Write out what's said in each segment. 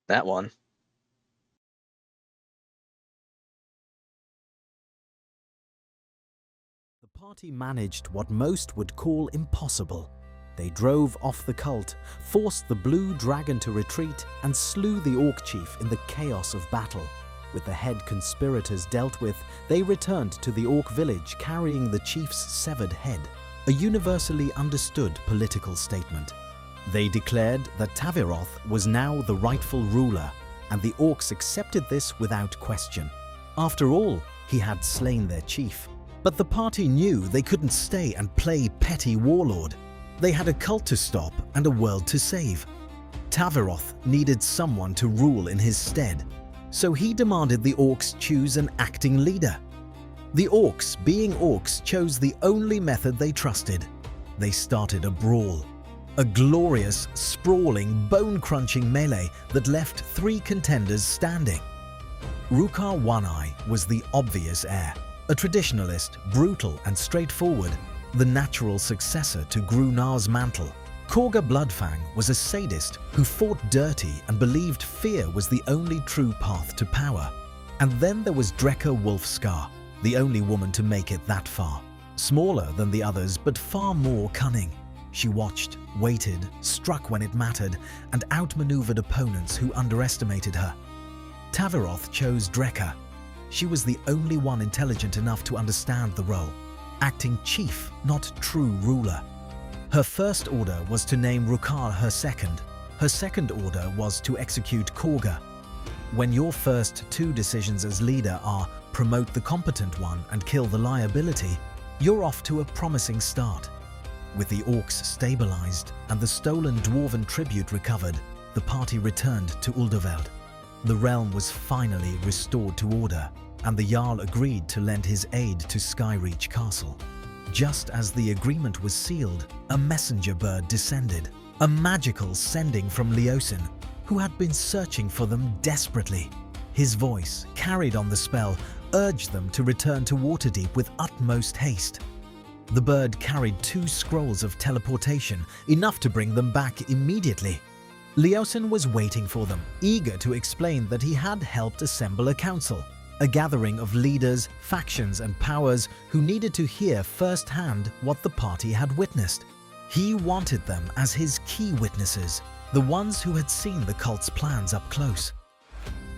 That one. The party managed what most would call impossible. They drove off the cult, forced the Blue Dragon to retreat, and slew the Orc Chief in the chaos of battle. With the head conspirators dealt with, they returned to the Orc village carrying the chief's severed head, a universally understood political statement. They declared that Taviroth was now the rightful ruler, and the Orcs accepted this without question. After all, he had slain their chief. But the party knew they couldn't stay and play petty warlord. They had a cult to stop and a world to save. Taviroth needed someone to rule in his stead, so he demanded the Orcs choose an acting leader. The Orcs, being Orcs, chose the only method they trusted. They started a brawl. A glorious, sprawling, bone-crunching melee that left 3 contenders standing. Rukar One-Eye was the obvious heir. A traditionalist, brutal and straightforward, the natural successor to Grunar's mantle. Korga Bloodfang was a sadist who fought dirty and believed fear was the only true path to power. And then there was Drekka Wolfscar, the only woman to make it that far. Smaller than the others, but far more cunning. She watched, waited, struck when it mattered, and outmaneuvered opponents who underestimated her. Taviroth chose Drekka. She was the only one intelligent enough to understand the role, acting chief, not true ruler. Her first order was to name Rukar her second. Her second order was to execute Korga. When your first 2 decisions as leader are promote the competent one and kill the liability, you're off to a promising start. With the Orcs stabilized and the stolen Dwarven tribute recovered, the party returned to Uldoveld. The realm was finally restored to order, and the Jarl agreed to lend his aid to Skyreach Castle. Just as the agreement was sealed, a messenger bird descended, a magical sending from Leosin, who had been searching for them desperately. His voice, carried on the spell, urged them to return to Waterdeep with utmost haste. The bird carried 2 scrolls of teleportation, enough to bring them back immediately. Leosin was waiting for them, eager to explain that he had helped assemble a council, a gathering of leaders, factions and powers who needed to hear firsthand what the party had witnessed. He wanted them as his key witnesses, the ones who had seen the cult's plans up close.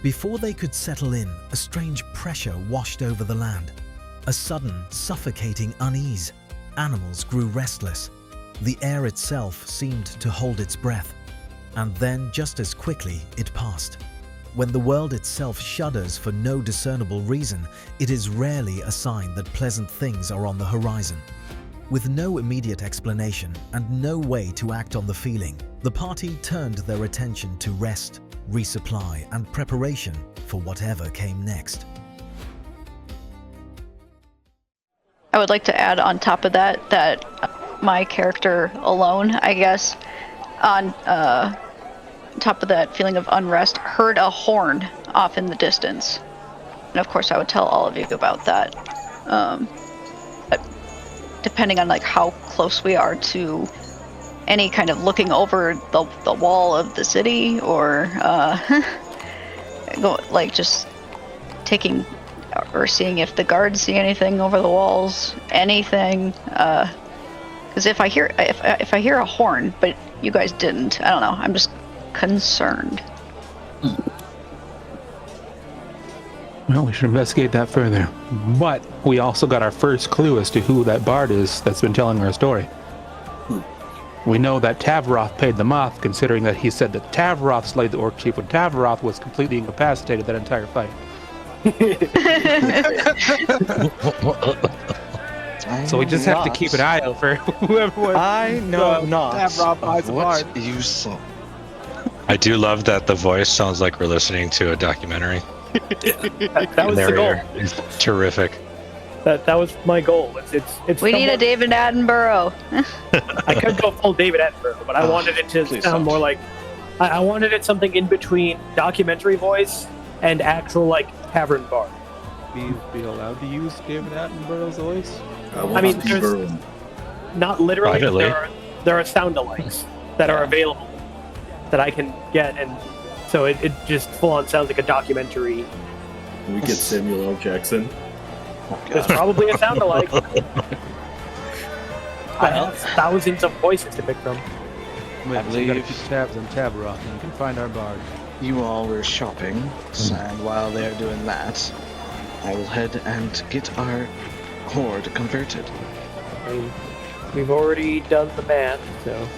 Before they could settle in, a strange pressure washed over the land. A sudden, suffocating unease. Animals grew restless. The air itself seemed to hold its breath. And then, just as quickly, it passed. When the world itself shudders for no discernible reason, it is rarely a sign that pleasant things are on the horizon. With no immediate explanation and no way to act on the feeling, the party turned their attention to rest, resupply, and preparation for whatever came next. I would like to add on top of that, that my character alone, I guess, on top of that feeling of unrest, heard a horn off in the distance. And of course I would tell all of you about that. But depending on like how close we are to any kind of looking over the wall of the city, or like just taking or seeing if the guards see anything over the walls, anything. Because if I hear a horn, but you guys didn't, I don't know. I'm just concerned. Well, we should investigate that further. But we also got our first clue as to who that bard is that's been telling our story. We know that Taviroth paid them off, considering that he said that Taviroth slayed the Orc Chief when Taviroth was completely incapacitated that entire fight. So we just have to keep an eye out for whoever was. I know not what you saw. I do love that the voice sounds like we're listening to a documentary. that was the goal. It's terrific. That was my goal. It's we need a David Attenborough. I could go full David Attenborough, but I wanted it to sound more like I wanted it something in between documentary voice and actual like tavern bar. Be allowed to use David Attenborough's voice? I mean, there's not literally. There are sound alikes that are available that I can get and So it just full on sounds like a documentary. We get Samuel L. Jackson. There's probably a sound alike. I have thousands of voices to pick from. I So you gotta believe keep tabs on Tab Rock, and you can find our bard. you all were shopping, and while they're doing that, I will head and get our horde converted. I mean, we've already done the math, so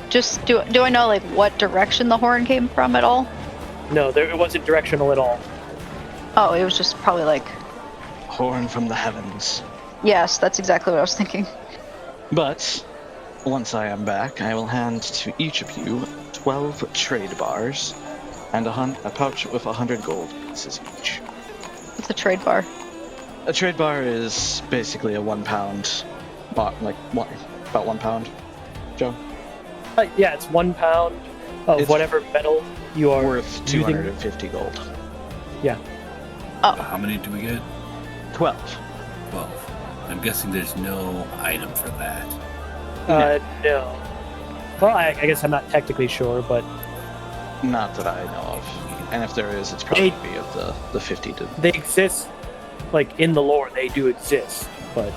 Just do I know like what direction the horn came from at all? no, it wasn't directional at all. Oh, it was just probably like, Horn from the heavens. yes, that's exactly what I was thinking. But once I am back, I will hand to each of you 12 trade bars and a pouch with 100 gold pieces each. What's a trade bar? A trade bar is basically a 1 pound, about 1 pound. Joe? Yeah, it's 1 pound of It's whatever metal you are Worth using. 250 gold. How many do we get? 12. 12. I'm guessing there's no item for that. No. Well, I guess I'm not technically sure, but Not that I know of. And if there is, it's probably be of the 50 to... they exist, like, in the lore, they do exist, but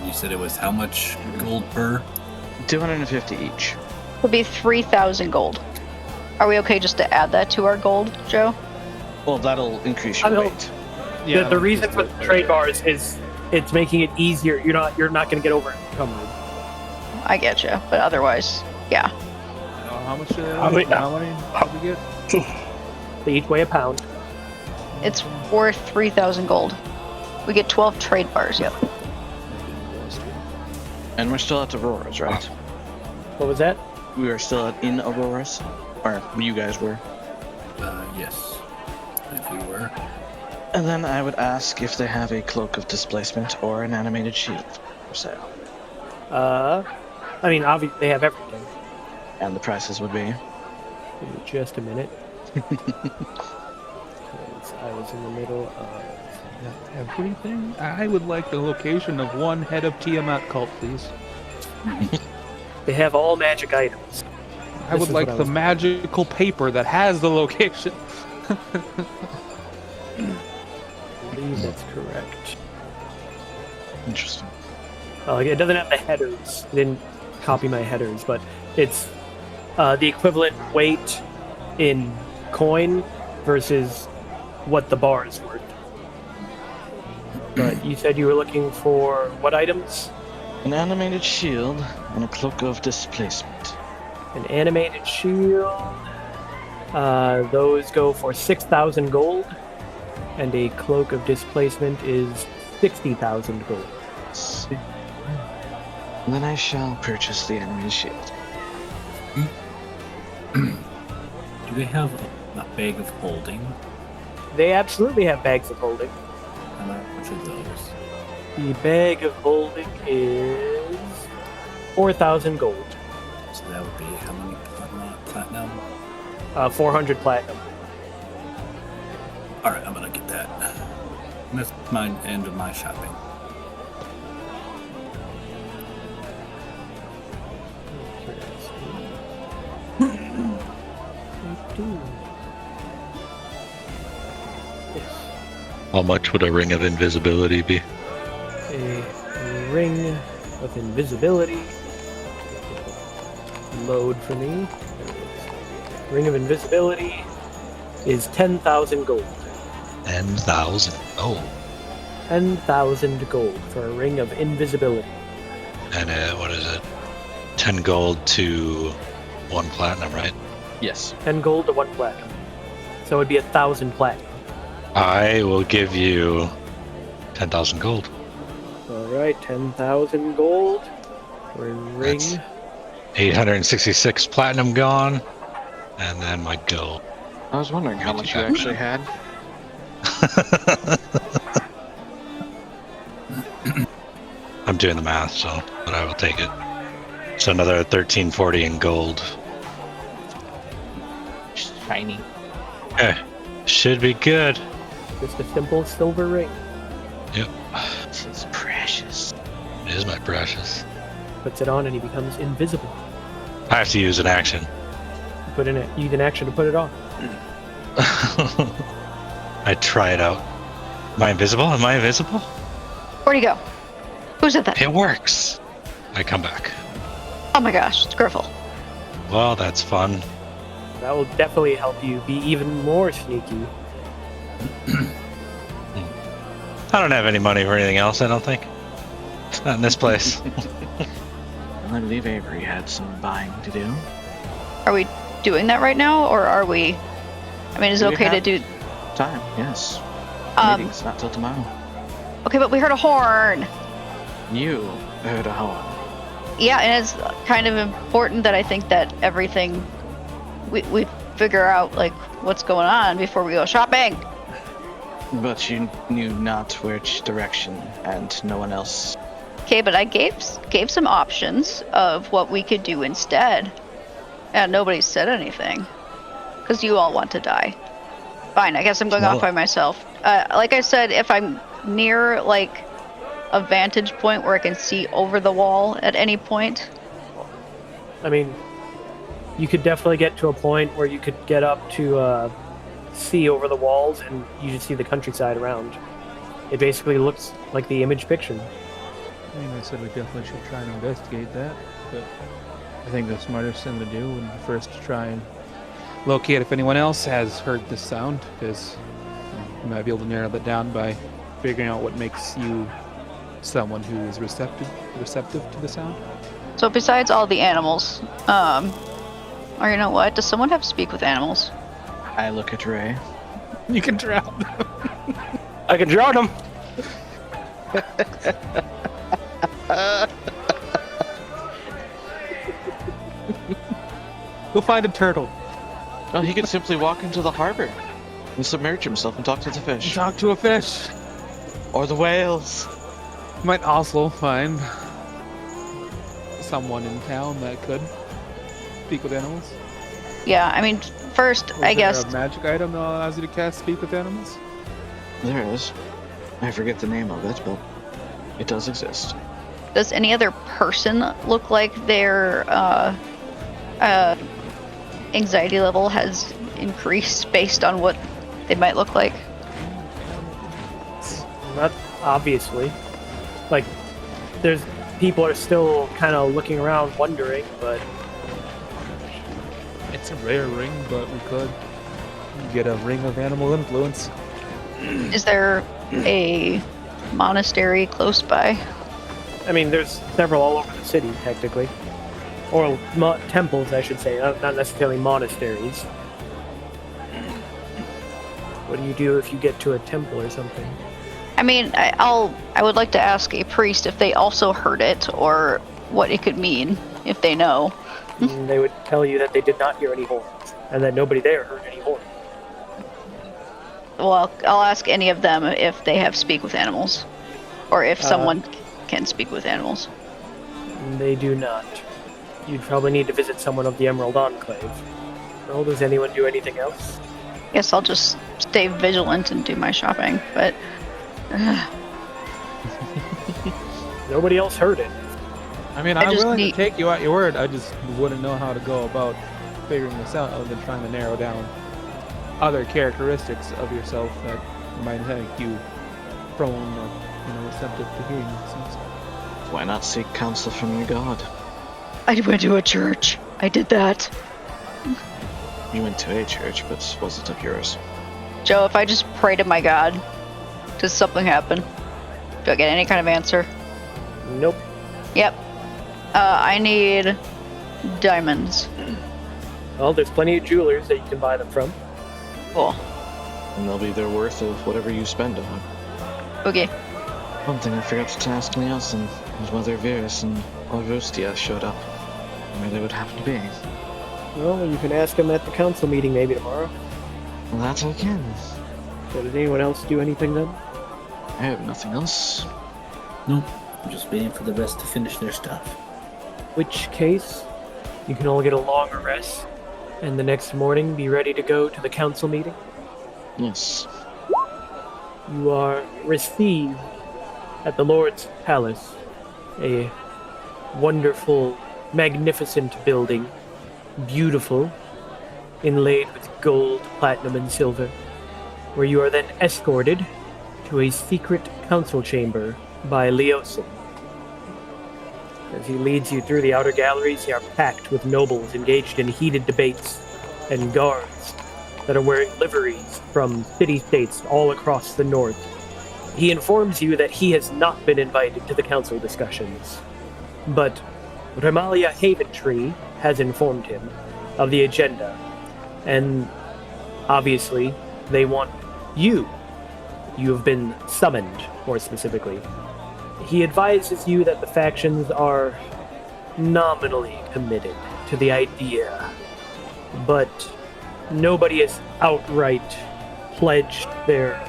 You said it was how much gold per? 250 each. Would be 3,000 gold. Are we okay just to add that to our gold, Joe? Well, that'll increase I your don't- weight. the reason for the trade bars is it's making it easier. You're not going to get over encumbered. I get you, but otherwise, yeah. How much? How many- How many did we get? They each weigh a pound. It's worth 3,000 gold. We get 12 trade bars. Yep. And we're still at Aurora's, right? What was that? We are still in Aurora's? Or you guys were. Yes. If we were. And then I would ask if they have a cloak of displacement or an animated shield for sale. I mean, obviously they have everything. And the prices would be. Give me just a minute. 'Cause I was in the middle of... Everything? I would like the location of one head of Tiamat cult, please. They have all magic items. I would is like what I the was- magical paper that has the location. I believe that's correct. Interesting. Well, it doesn't have the headers. I didn't copy my headers, but it's the equivalent weight in coin versus what the bar is worth. But you said you were looking for what items? An animated shield and a cloak of displacement. An animated shield. Those go for 6,000 gold, and a cloak of displacement is 60,000 gold. Then I shall purchase the animated shield. Do they have a bag of holding? They absolutely have bags of holding. How much are those? The bag of holding is 4,000 gold. So that would be how many platinum? 400 platinum. Alright, I'm gonna get that. And that's my end of my shopping. How much would a ring of invisibility be? A ring of invisibility. Load for me. There it is. Ring of invisibility is 10,000 gold. 10,000. Oh. 10,000 gold for a ring of invisibility. And what is it? 10 gold to 1 platinum, right? Yes. 10 gold to 1 platinum. So it'd be 1,000 platinum. I will give you 10,000 gold. Alright, 10,000 gold for a ring. That's 866 platinum gone. And then my gold. I was wondering how much you actually had. I'm doing the math, so, but I will take it. So another 1340 in gold. Shiny. Okay. Should be good. Just a simple silver ring. Yep. This is precious. It is my precious. Puts it on and he becomes invisible. I have to use an action. Put in it. Use an action to put it on. I try it out. Am I invisible? Where'd he go? Who said that? It works. I come back. Oh my gosh, it's Griffle. Well, that's fun. That will definitely help you be even more sneaky. I don't have any money for anything else, I don't think. Not in this place. I believe Avery had some buying to do. Are we doing that right now, or are we? I mean, is it We okay to have do? Time, yes. Meeting's not till tomorrow. Okay, but we heard a horn. You heard a horn. Yeah, and it's kind of important that I think that everything we figure out like what's going on before we go shopping. But you knew not which direction, and no one else. Okay, but I gave some options of what we could do instead, and nobody said anything because you all want to die. Fine, I guess I'm going off by myself. Like I said, if I'm near like a vantage point where I can see over the wall at any point. I mean, you could definitely get to a point where you could get up to see over the walls, and you just see the countryside around. It basically looks like the image picture. I mean, I said we definitely should try and investigate that, but I think the smartest thing to do would be first to try and locate if anyone else has heard this sound, because you might be able to narrow that down by figuring out what makes you someone who is receptive to the sound. So besides all the animals, or you know what? Does someone have speak with animals? I look at Ray. You can drown. I can drown him. Go find a turtle. Well, he could simply walk into the harbor and submerge himself and talk to the fish. Talk to a fish. Or the whales. You might also find someone in town that could speak with animals. Yeah, I mean, first, Or is I there guess. a magic item that allows you to cast speak with animals? There is. I forget the name of it, but it does exist. Does any other person look like their anxiety level has increased based on what they might look like? Not obviously. Like, there's people are still kind of looking around, wondering, but It's a rare ring, but we could get a ring of animal influence. Is there a monastery close by? I mean, there's several all over the city, technically. Or temples, I should say, not necessarily monasteries. What do you do if you get to a temple or something? I mean, I would like to ask a priest if they also heard it or what it could mean, if they know. And they would tell you that they did not hear any horns, and that nobody there heard any horns. Well, I'll ask any of them if they have speak with animals, or if someone can speak with animals. They do not. You'd probably need to visit someone of the Emerald Enclave. Well, does anyone do anything else? Guess I'll just stay vigilant and do my shopping, but... Nobody else heard it. I mean, I I'm just willing need- to take you at your word. I just wouldn't know how to go about figuring this out other than trying to narrow down other characteristics of yourself that might make you prone or receptive to hearing these things. Why not seek counsel from your god? I went to a church. I did that. You went to a church, but was it of yours? Joe, if I just pray to my god, does something happen? Do I get any kind of answer? Nope. Yep. I need diamonds. Well, there's plenty of jewelers that you can buy them from. Cool. And they'll be their worth of whatever you spend on them. Okay. One thing I forgot to ask Nielsen was whether Virus and Augustia showed up. Where they would happen to be. Well, you can ask them at the council meeting maybe tomorrow. Well, that I can. So did anyone else do anything then? I have nothing else. Nope. I'm just waiting for the rest to finish their stuff. Which case, you can all get a longer rest, and the next morning be ready to go to the council meeting. Yes. You are received at the Lord's Palace, a wonderful, magnificent building, beautiful, inlaid with gold, platinum, and silver, where you are then escorted to a secret council chamber by Leosin. As he leads you through the outer galleries, they are packed with nobles engaged in heated debates and guards that are wearing liveries from city-states all across the north. He informs you that he has not been invited to the council discussions, but Remalia Haventree has informed him of the agenda, and obviously they want you. You have been summoned, more specifically. He advises you that the factions are nominally committed to the idea, but nobody has outright pledged their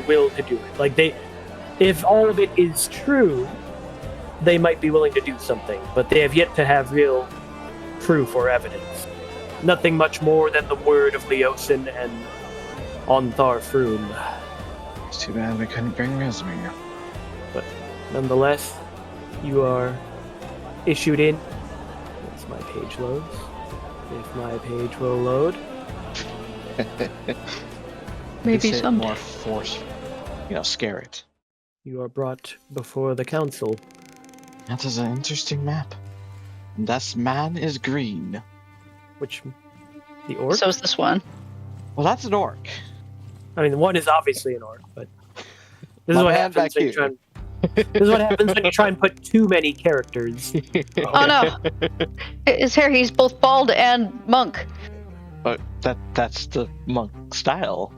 will to do it. Like, if all of it is true, they might be willing to do something, but they have yet to have real proof or evidence. Nothing much more than the word of Leosin and Ontharr Froom. It's too bad we couldn't bring Rezmir. But nonetheless, you are issued in. Once my page loads. If my page will load. Maybe Say it someday. more force. Scare it. You are brought before the council. That is an interesting map. And that man is green. Which, the orc? So is this one. Well, that's an orc. I mean, one is obviously an orc, but this My is what man happens back when you here. try and, this is what happens when you try and put too many characters. Oh no! His hair, he's both bald and monk. But that's the monk style.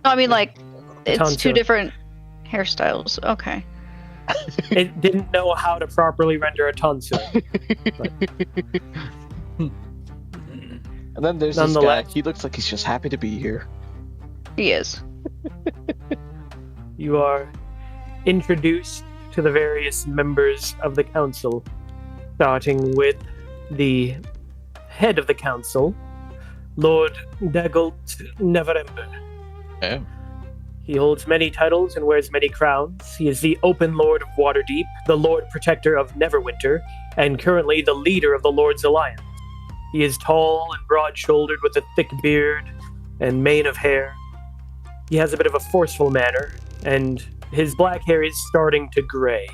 I mean, like, it's Tonto. two different hairstyles. Okay. It didn't know how to properly render a tonsu. And then there's this guy. Nonetheless. He looks like he's just happy to be here. He is. You are introduced to the various members of the council, starting with the head of the council, Lord Dagult Neverember. Oh. He holds many titles and wears many crowns. He is the Open Lord of Waterdeep, the Lord Protector of Neverwinter, and currently the leader of the Lord's Alliance. He is tall and broad-shouldered with a thick beard and mane of hair. He has a bit of a forceful manner, and his black hair is starting to gray.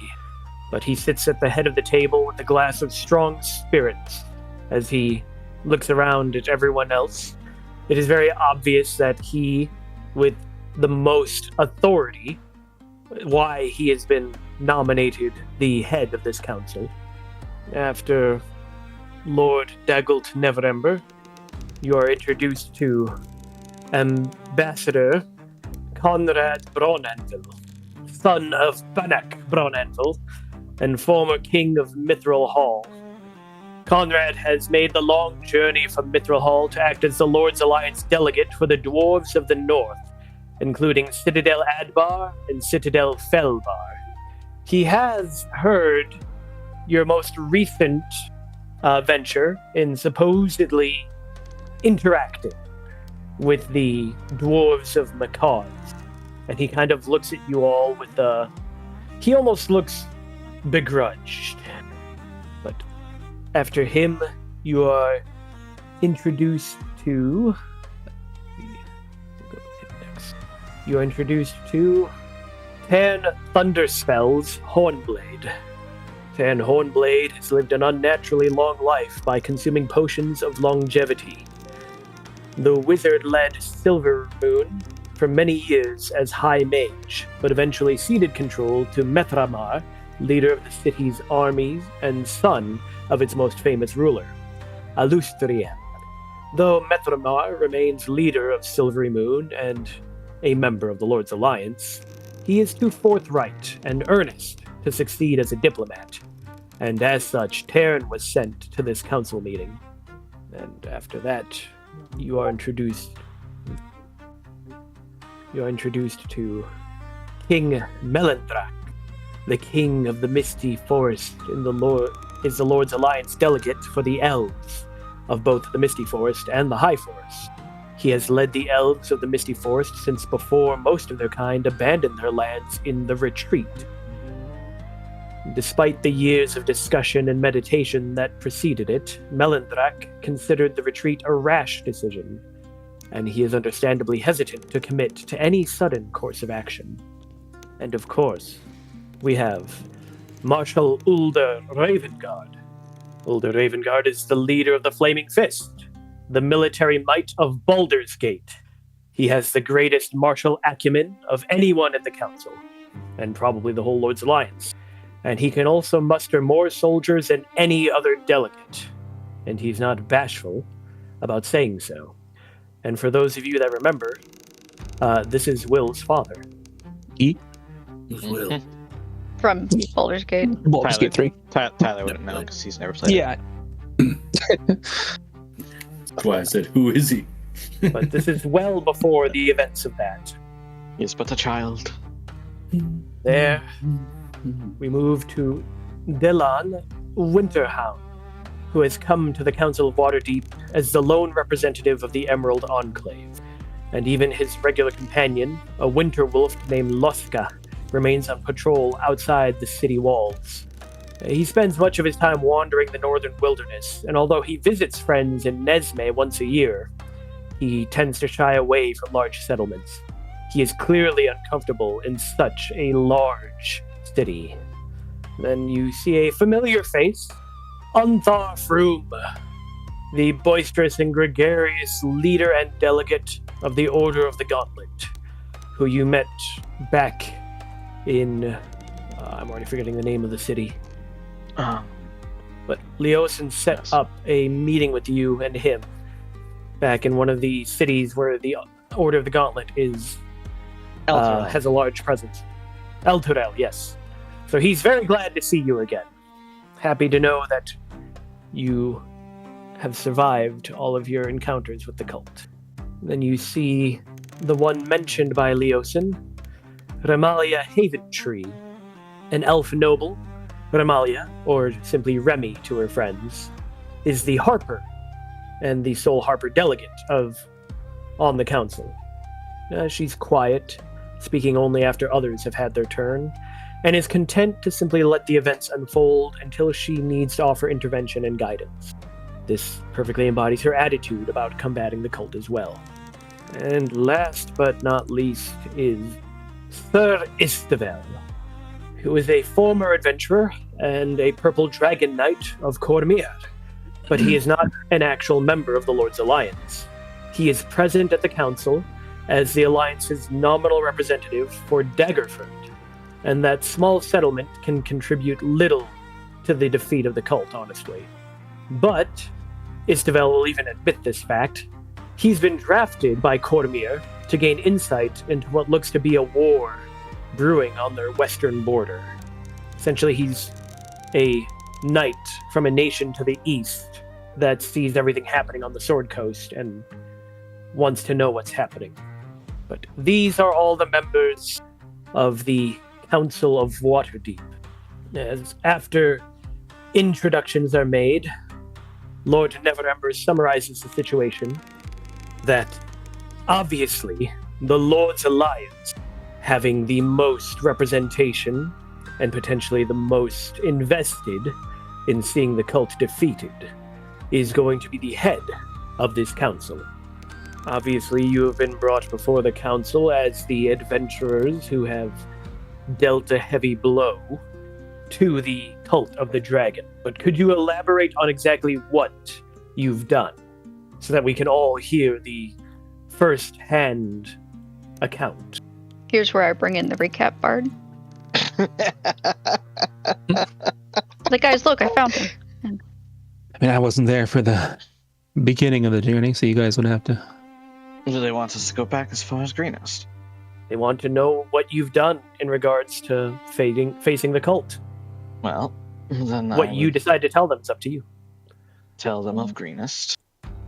But he sits at the head of the table with a glass of strong spirits as he looks around at everyone else. It is very obvious that he, with the most authority, why he has been nominated the head of this council. After Lord Dagult Neverember, you are introduced to Ambassador Conrad Bronanvil, son of Banak Bronanvil, and former king of Mithril Hall. Conrad has made the long journey from Mithril Hall to act as the Lord's Alliance delegate for the Dwarves of the North, including Citadel Adbar and Citadel Felbar. He has heard your most recent venture in supposedly interacting with the Dwarves of Makaz. And he kind of looks at you all with a... He almost looks begrudged. But after him, you are introduced to... You are introduced to Tan Thunderspell's Hornblade. Tan Hornblade has lived an unnaturally long life by consuming potions of longevity. The wizard led Silver Moon for many years as High Mage, but eventually ceded control to Methramar, leader of the city's armies and son of its most famous ruler, Alustrian. Though Methramar remains leader of Silvery Moon and a member of the Lord's Alliance, he is too forthright and earnest to succeed as a diplomat, and as such, Taryn was sent to this council meeting. And after that, you are introduced to King Melendrak, the king of the Misty Forest, is the Lord's Alliance delegate for the elves of both the Misty Forest and the High Forest. He has led the elves of the Misty Forest since before most of their kind abandoned their lands in the Retreat. Despite the years of discussion and meditation that preceded it, Melendrak considered the retreat a rash decision, and he is understandably hesitant to commit to any sudden course of action. And of course, we have Marshal Ulder Ravengard. Ulder Ravengard is the leader of the Flaming Fist, the military might of Baldur's Gate. He has the greatest martial acumen of anyone in the council, and probably the whole Lord's Alliance. And he can also muster more soldiers than any other delegate, and he's not bashful about saying so. And for those of you that remember, this is Will's father. Who's Will? From Baldur's Gate. Baldur's Gate 3. Tyler wouldn't know because he's never played. Yeah. That's why I said, who is he? But this is well before the events of that. He is but a child. There, we move to Delan Winterhound, who has come to the Council of Waterdeep as the lone representative of the Emerald Enclave. And even his regular companion, a winter wolf named Loska, remains on patrol outside the city walls. He spends much of his time wandering the northern wilderness, and although he visits friends in Nesme once a year, he tends to shy away from large settlements. He is clearly uncomfortable in such a large city. Then you see a familiar face, Unthar Froom, the boisterous and gregarious leader and delegate of the Order of the Gauntlet, who you met back in... I'm already forgetting the name of the city. But Leosin set up a meeting with you and him back in one of the cities where the Order of the Gauntlet is has a large presence. El Turel, yes. So he's very glad to see you again. Happy to know that you have survived all of your encounters with the cult. Then you see the one mentioned by Leosin, Remalia Haventree, an elf noble. Remalia, or simply Remy to her friends, is the Harper and the sole Harper delegate on the council. She's quiet, speaking only after others have had their turn, and is content to simply let the events unfold until she needs to offer intervention and guidance. This perfectly embodies her attitude about combating the cult as well. And last but not least is Sir Istavel, who is a former adventurer and a Purple Dragon Knight of Cormyr, but he is not an actual member of the Lord's Alliance. He is present at the council as the Alliance's nominal representative for Daggerford, and that small settlement can contribute little to the defeat of the cult, honestly. But Istavel will even admit this fact. He's been drafted by Cormyr to gain insight into what looks to be a war brewing on their western border. Essentially, he's a knight from a nation to the east that sees everything happening on the Sword Coast and wants to know what's happening. But these are all the members of the Council of Waterdeep. As after introductions are made, Lord Neverember summarizes the situation that obviously the Lord's Alliance, having the most representation and potentially the most invested in seeing the cult defeated, is going to be the head of this council. Obviously, you have been brought before the council as the adventurers who have dealt a heavy blow to the cult of the dragon. But could you elaborate on exactly what you've done so that we can all hear the first-hand account? Here's where I bring in the recap bard. Like, guys, look, I found him. I mean, I wasn't there for the beginning of the journey, so you guys would have to... Do they want us to go back as far as Greenest? They want to know what you've done in regards to facing the cult. Well, then What you decide to tell them is up to you. tell them of Greenest.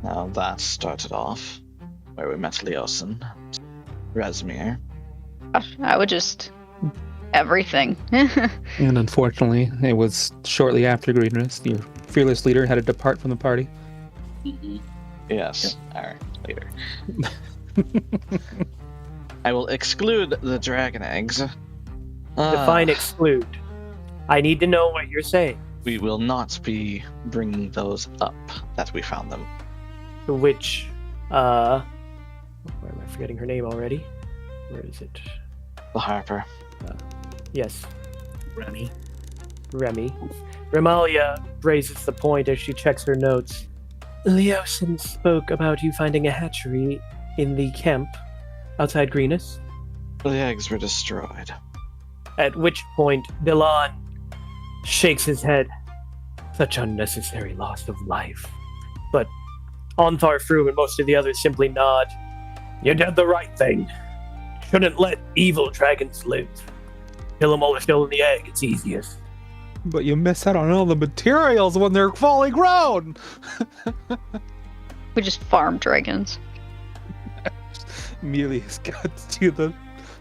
Now that started off where we met Leosin, Razmir. I would just... everything. And unfortunately, it was shortly after Greenrest, your fearless leader had to depart from the party. Yes, our leader. I will exclude the dragon eggs. Define exclude. I need to know what you're saying. We will not be bringing those up that we found them. Which, why am I forgetting her name already? Where is it? The Harper. Yes, Remy. Remy. Remalia raises the point as she checks her notes. Leosin spoke about you finding a hatchery in the camp outside Greenus. The eggs were destroyed. At which point, Dylan shakes his head. Such unnecessary loss of life. But Ontharr Fru and most of the others simply nod. You did the right thing. Shouldn't let evil dragons live. Kill them while they're still in the egg, it's easiest. But you miss out on all the materials when they're fully grown. We just farm dragons. Immediately got to the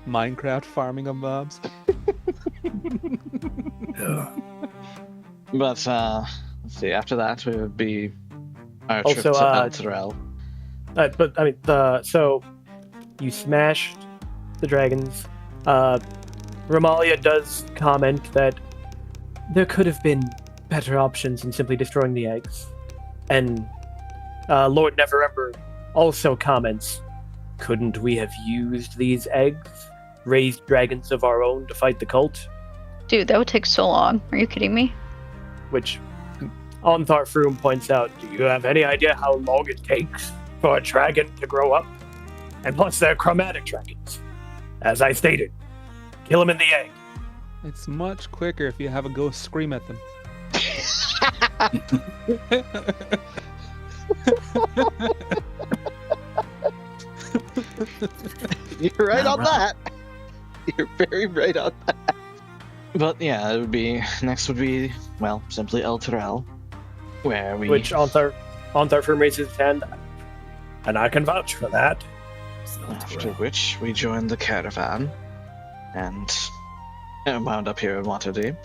Minecraft farming of mobs. But, let's see, after that, we would be our trip Also, to Elturel. So you smashed the dragons. Romalia does comment that there could have been better options than simply destroying the eggs. And Lord Neverember also comments, couldn't we have used these eggs, raised dragons of our own to fight the cult? Dude, that would take so long. Are you kidding me? Which Ontharr Froom points out, do you have any idea how long it takes for a dragon to grow up? And plus they're chromatic dragons. As I stated, kill them in the egg. It's much quicker if you have a ghost scream at them. You're right on that. You're very right on that. But yeah, it would be next would be simply Elturel, where we Which Ontharr Froom raises his hand, and I can vouch for that. after which we joined the caravan and wound up here in Waterdeep.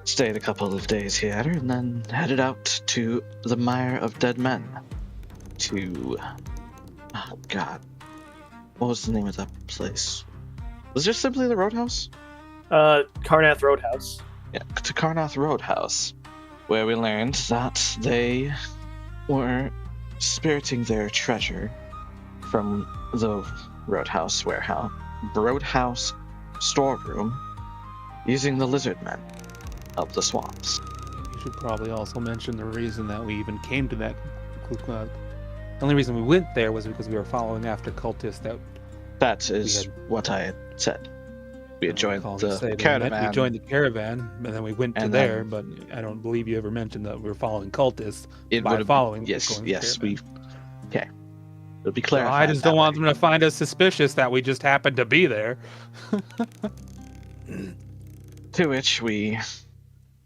Stayed a couple of days here and then headed out to the Mire of Dead Men to what was the name of that place? Was there simply the Roadhouse? Karnath Roadhouse. Yeah, to Karnath Roadhouse, where we learned that they were spiriting their treasure from the Roadhouse storeroom using the lizard men of the swamps. You should probably also mention the reason that we even came to that. The only reason we went there was because we were following after cultists That is what I had said. We had joined the caravan. We joined the caravan, and then we went to there, but I don't believe you ever mentioned that we were following cultists. Yes, we... Okay. It'll be clarified. So I just don't want them to find us suspicious that we just happened to be there. To which we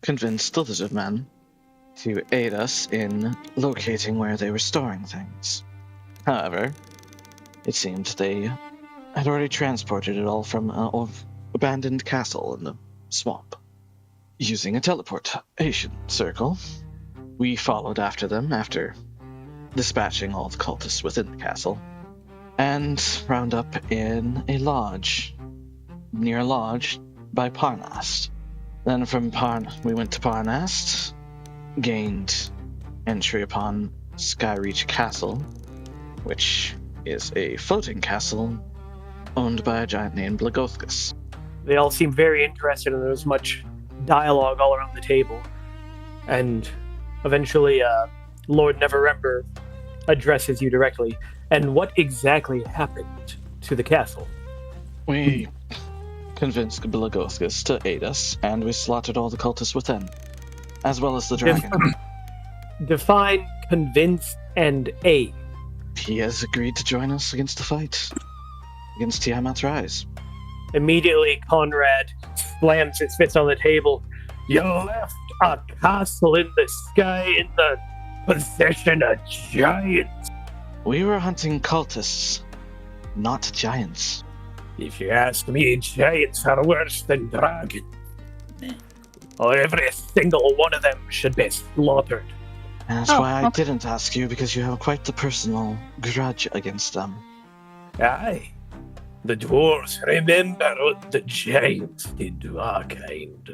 convinced the lizard men to aid us in locating where they were storing things. However, it seemed they had already transported it all from an abandoned castle in the swamp. Using a teleportation circle, we followed after them after dispatching all the cultists within the castle, and round up in a lodge, near a lodge by Parnast. Then from we went to Parnast, gained entry upon Skyreach Castle, which is a floating castle owned by a giant named Blagothkus. They all seem very interested, and there was much dialogue all around the table. And eventually, Lord Neverember addresses you directly. And what exactly happened to the castle? We convinced Blagothkus to aid us, and we slaughtered all the cultists within, as well as the dragon. Define convince and aid. He has agreed to join us against the fight against Tiamat's Rise. Immediately, Conrad slams his fist on the table. You left a castle in the sky in the possession of giants. We were hunting cultists, not giants. If you ask me, giants are worse than dragons. Every single one of them should be slaughtered. And that's why I didn't ask you, because you have quite the personal grudge against them. Aye. The dwarves remember what the giants did to our kind.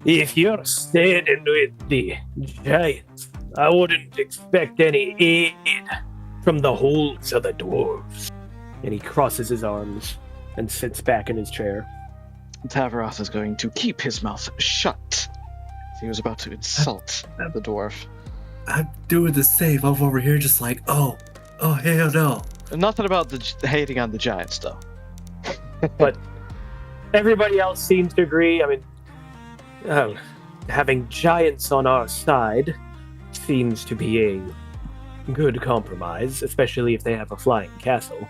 If you're standing with the giants, I wouldn't expect any aid from the holes of the dwarves. And he crosses his arms and sits back in his chair. Tavaroth is going to keep his mouth shut. He was about to insult the dwarf. I'm doing the same. I'm over here just like, oh hell no. Nothing about the hating on the giants, though. But everybody else seems to agree. I mean, having giants on our side seems to be a good compromise, especially if they have a flying castle.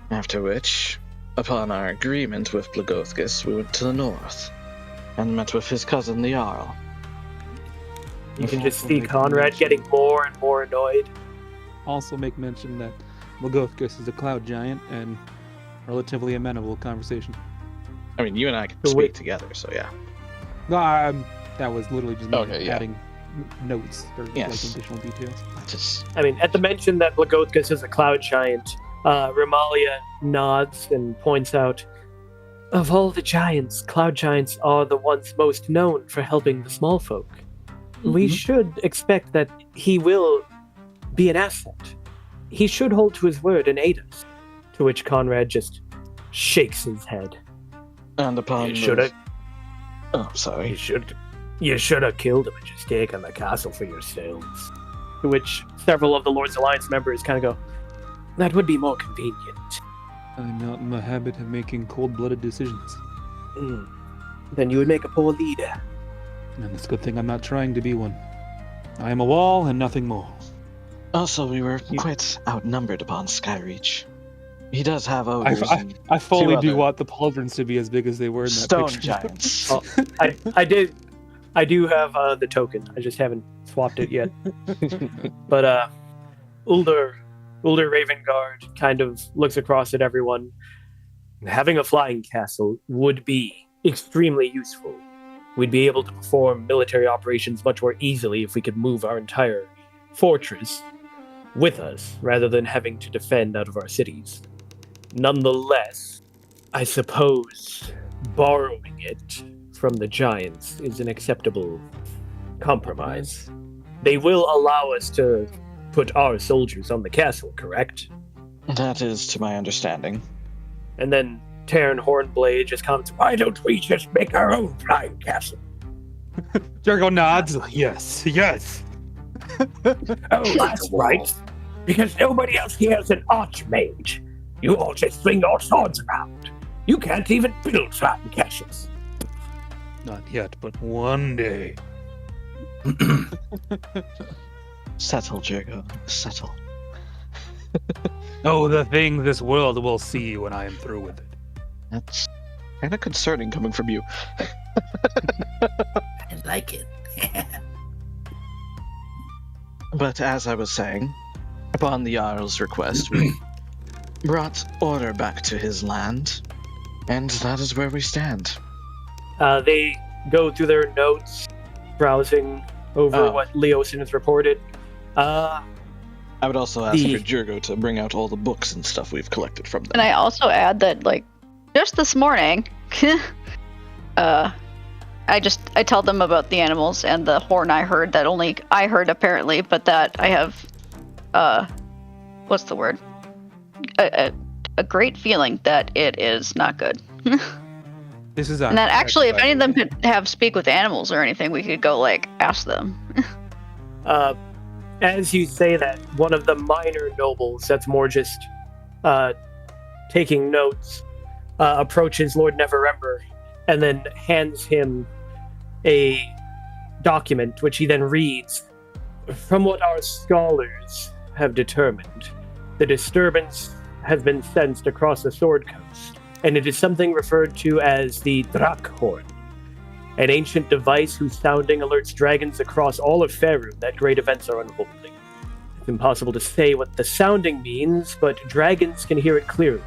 After which, upon our agreement with Blagothgus, we went to the north and met with his cousin, the Jarl. You can just see Conrad getting more and more annoyed. Also make mention that Blagothgus is a cloud giant and relatively amenable conversation. I mean, you and I can speak together, so yeah. No, that was literally just me adding notes or like additional details. I mean, at the mention that Blagothgus is a cloud giant, Ramalia nods and points out, of all the giants, cloud giants are the ones most known for helping the small folk. Mm-hmm. We should expect that he will be an asset. He should hold to his word and aid us. To which Conrad just shakes his head. And upon you should have. Oh, sorry. You should have killed him and just taken the castle for yourselves. To which several of the Lord's Alliance members kind of go, that would be more convenient. I'm not in the habit of making cold-blooded decisions. Then you would make a poor leader. And it's a good thing I'm not trying to be one. I am a wall and nothing more. Also, we were quite outnumbered upon Skyreach. He does have ogres. I fully do want the pauldrons to be as big as they were in that stone picture. Giants. Oh, I do have the token. I just haven't swapped it yet. But Ulder Ravengard kind of looks across at everyone. Having a flying castle would be extremely useful. We'd be able to perform military operations much more easily if we could move our entire fortress with us, rather than having to defend out of our cities. Nonetheless, I suppose borrowing it from the giants is an acceptable compromise. They will allow us to put our soldiers on the castle, correct? That is to my understanding. And then Terran Hornblade just comments, why don't we just make our own flying castle? Jericho nods. Yes. Oh, that's right. Because nobody else here is an archmage. You all just swing your swords around. You can't even build flying castles. Not yet, but one day. Settle, Jericho. Settle. Oh, the thing this world will see when I am through with it. That's kind of concerning coming from you. I like it. But as I was saying, upon the Jarl's request, we brought order back to his land, and that is where we stand. They go through their notes, browsing over what Leosin has reported. I would also ask for Jurgo to bring out all the books and stuff we've collected from them. And I also add that, like, just this morning, I tell them about the animals and the horn I heard that only I heard apparently, but that I have, what's the word? A great feeling that it is not good. This is and that actually, if any of them could have speak with animals or anything, we could go, like, ask them. As you say that, one of the minor nobles that's more just taking notes approaches Lord Neverember and then hands him a document, which he then reads. From what our scholars have determined, the disturbance has been sensed across the Sword Coast, and it is something referred to as the Drakhorn, an ancient device whose sounding alerts dragons across all of Faerun that great events are unfolding. It's impossible to say what the sounding means, but dragons can hear it clearly.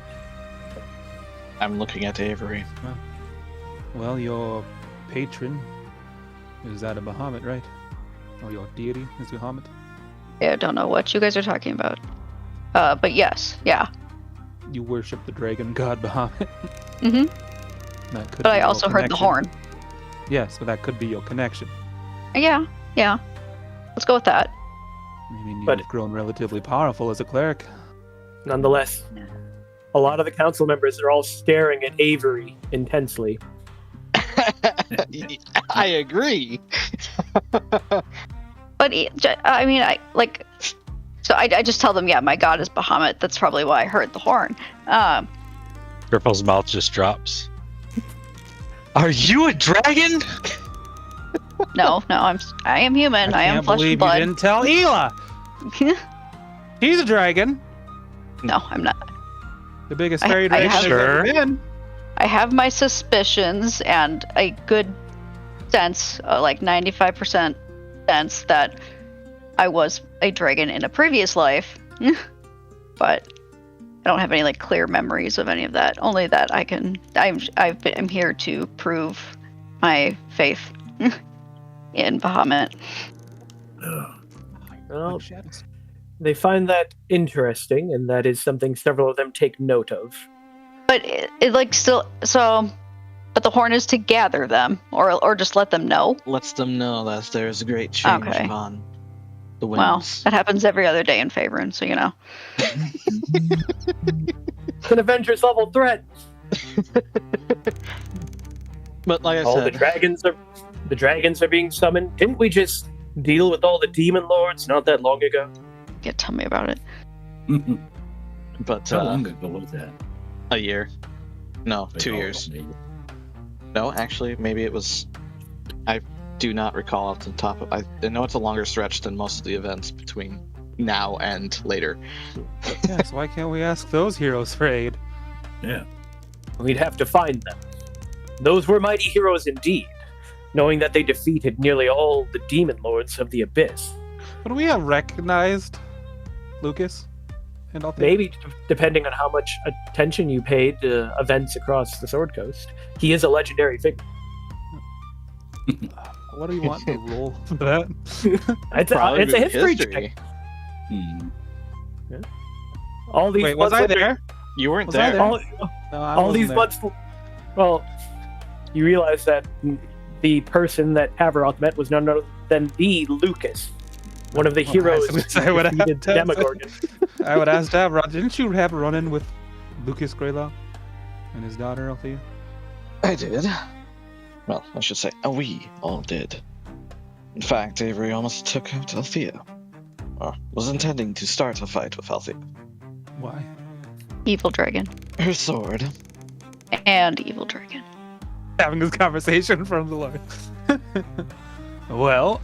I'm looking at Avery. Well, your patron is that a Bahamut, right? Or your deity is Bahamut? Yeah, I don't know what you guys are talking about. But yes, yeah. You worship the dragon god Bahamut. Mm-hmm. But I also heard the horn. Yes, but that could be your connection. Yeah. Let's go with that. I mean, you've But- grown relatively powerful as a cleric. Nonetheless, a lot of the council members are all staring at Avery intensely. I agree. But I mean, so I just tell them, yeah, my god is Bahamut. That's probably why I heard the horn. Griffle's mouth just drops. Are you a dragon? No, I am human. I am can't flesh believe and blood. you didn't tell Ela. He's a dragon. No, I'm not. The biggest I- fairy I dragon have- there's ever been. I have my suspicions and a good sense, like 95% sense, that I was a dragon in a previous life. But I don't have any like clear memories of any of that. Only that I'm here to prove my faith in Bahamut. Well, they find that interesting, and that is something several of them take note of. But it like still so. But the horn is to gather them, or just let them know. Lets them know that there is a great change Okay. upon the Well, winds. that happens every other day in Faerun, so you know. It's an Avengers level threat. But like I All the said, dragons are being summoned. Didn't we just deal with all the demon lords not that long ago? Yeah, tell me about it. but How long ago was that? a year. No, 2 years. No, actually, maybe it was. I do not recall off the top of. I know it's a longer stretch than most of the events between now and later. Yes, why can't we ask those heroes for aid? Yeah. We'd have to find them. Those were mighty heroes indeed, knowing that they defeated nearly all the demon lords of the Abyss. Would we have recognized Lucas? And all Maybe, depending on how much attention you paid to events across the Sword Coast. He is a legendary figure. What do you want to roll for that? It's Probably a history check. Hmm. All these Wait, was months I later- there? You weren't Was I there. there? All, No, I all wasn't these there. months. Well, you realize that the person that Haveroth met was none other than the Lucas, one of the Well, heroes I was gonna say, who would I have defeated to- Demogorgon. I would ask Davron, didn't you have a run-in with Lucas Greylaw and his daughter, Althea? I did. Well, I should say, we all did. In fact, Avery almost took out Althea. Or was intending to start a fight with Althea. Why? Evil dragon Her sword. and evil dragon. Having this conversation from the Lord. Well,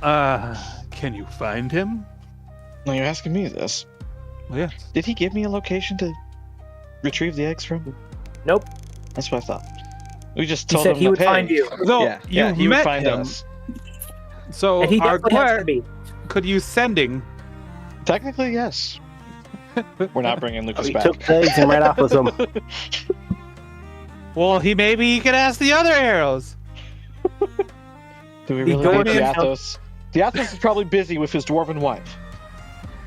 can you find him? Now you're asking me this. Well, yeah. Did he give me a location to retrieve the eggs from? Nope. That's what I thought. We just He told said him he to would pay. find you. No, yeah, you he met would find him. us. So And he our definitely has to clerk be. could use sending. Technically, yes. We're not bringing Lucas He back. took the eggs and ran off with them. Well, maybe he could ask the other heroes. Do we The really need Dwarven Diathos? Diathos is probably busy with his dwarven wife.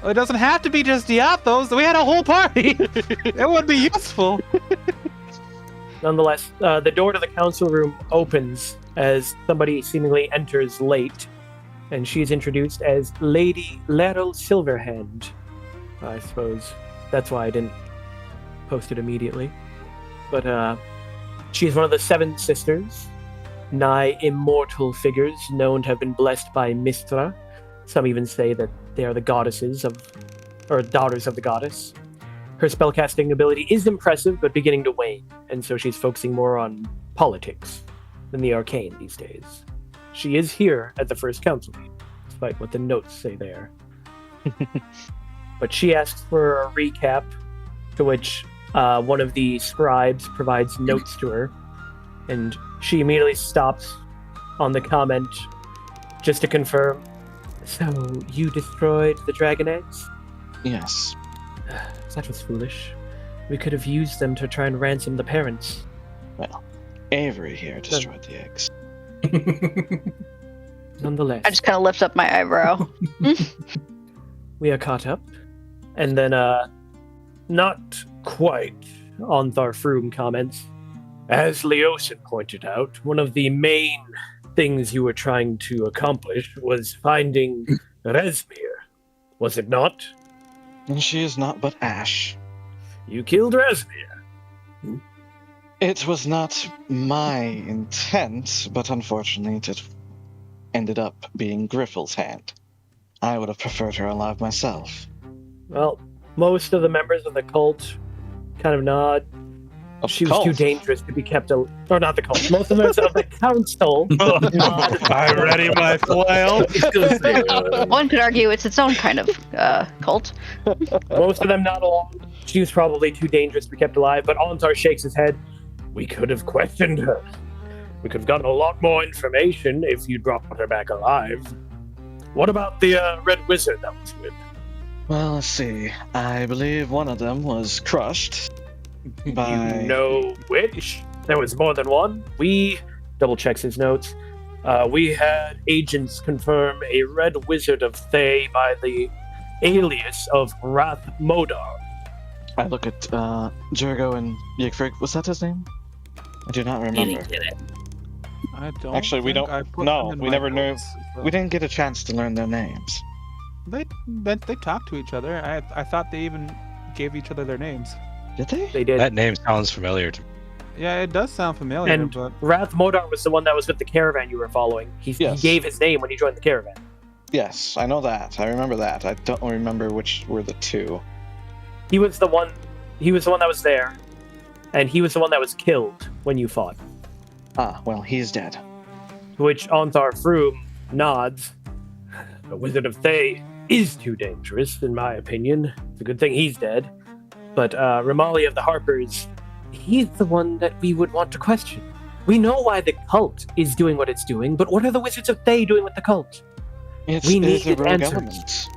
Well, it doesn't have to be just Diathos. We had a whole party. It would be useful. Nonetheless, the door to the council room opens as somebody seemingly enters late, and she is introduced as Lady Laurel Silverhand. I suppose that's why I didn't post it immediately. But she is one of the seven sisters, nigh immortal figures known to have been blessed by Mistra. Some even say that they are the goddesses of, or daughters of the goddess. Her spellcasting ability is impressive, but beginning to wane, and so she's focusing more on politics than the arcane these days. She is here at the first council meeting, despite what the notes say there. But she asks for a recap, to which one of the scribes provides notes to her, and she immediately stops on the comment just to confirm. So, you destroyed the dragon eggs? Yes. That was foolish. We could have used them to try and ransom the parents. Well, Avery here destroyed the eggs. Nonetheless, I just kind of lift up my eyebrow. we are caught up. And then, not quite on Tharfroom comments. As Leosin pointed out, one of the main things you were trying to accomplish was finding Resmir, was it not? And she is not but ash. You killed Resmir. It was not my intent, but unfortunately it ended up being Griffel's hand. I would have preferred her alive myself. Well, most of the members of the cult kind of nod. She was too dangerous to be kept or not the cult. Most of the members of the council nod. I'm ready, my flail. One could argue it's its own kind of cult. Most of them nod along. She was probably too dangerous to be kept alive, but Ontar shakes his head. We could have questioned her. We could have gotten a lot more information if you brought her back alive. What about the Red Wizard that was with? Well, let's see. I believe one of them was crushed by... You know which? There was more than one. We double checks his notes. We had agents confirm a Red Wizard of Thay by the alias of Rath Modar. I look at Jurgo and Yigfrig. Was that his name? I do not remember. I don't. Actually, we think don't. I put No, them in we my never knew. notes, so- We didn't get a chance to learn their names. They talk to each other. I thought they even gave each other their names. Did they? They did. That name sounds familiar to me. Yeah, it does sound familiar, And but Rath Modar was the one that was with the caravan you were following. He Yes. gave his name when he joined the caravan. Yes, I know that. I remember that. I don't remember which were the two. He was the one that was there, and he was the one that was killed when you fought. Ah, well, he's dead. To which Onthar Froom nods. The Wizard of Thay is too dangerous, in my opinion. It's a good thing he's dead. But Ramali of the Harpers, he's the one that we would want to question. We know why the cult is doing what it's doing, but what are the Wizards of Thay doing with the cult? It's We a needed rogue answers.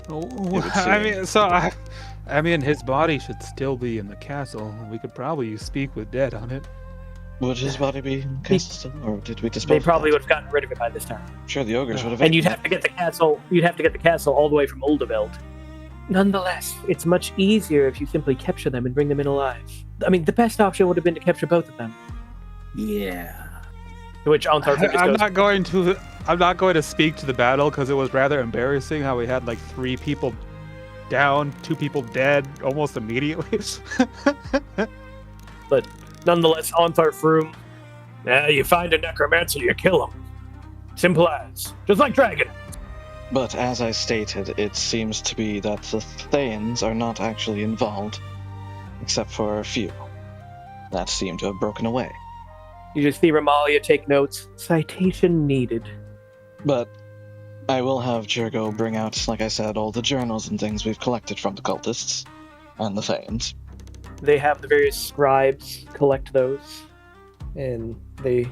element. I mean, his body should still be in the castle. We could probably speak with Dead on it. Would his body be in the castle still, or did we dispose They of probably that? would have gotten rid of it by this time. I'm sure the ogres would have. And you'd have to get the castle. You'd have to get the castle all the way from Oldeveld. Nonetheless, it's much easier if you simply capture them and bring them in alive. I mean, the best option would have been to capture both of them. Yeah. To which Onthar just I'm goes, not going to speak to the battle because it was rather embarrassing how we had like 3 people down, 2 people dead almost immediately. but nonetheless, Onthar Froom, you find a necromancer, you kill him. Simple as. Just like Dragon. But as I stated, it seems to be that the Thayans are not actually involved, except for a few that seem to have broken away. You just see Ramalia take notes. Citation needed. But I will have Jurgo bring out, like I said, all the journals and things we've collected from the cultists and the Thayans. They have the various scribes collect those, and they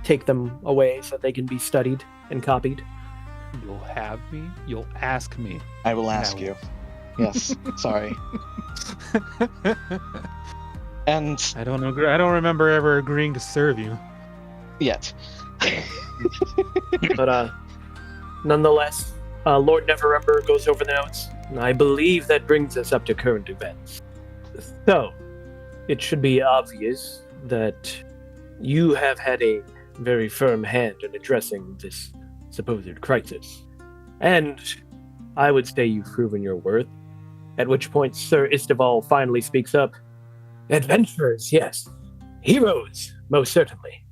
take them away so they can be studied and copied. You'll have me? You'll ask me. I will ask No. you. Yes, sorry. And I don't remember ever agreeing to serve you. yet. But nonetheless, Lord Neverember goes over the notes. And I believe that brings us up to current events. So, it should be obvious that you have had a very firm hand in addressing this supposed crisis. And I would say you've proven your worth. At which point Sir Isteval finally speaks up. Adventurers, yes. Heroes, most certainly.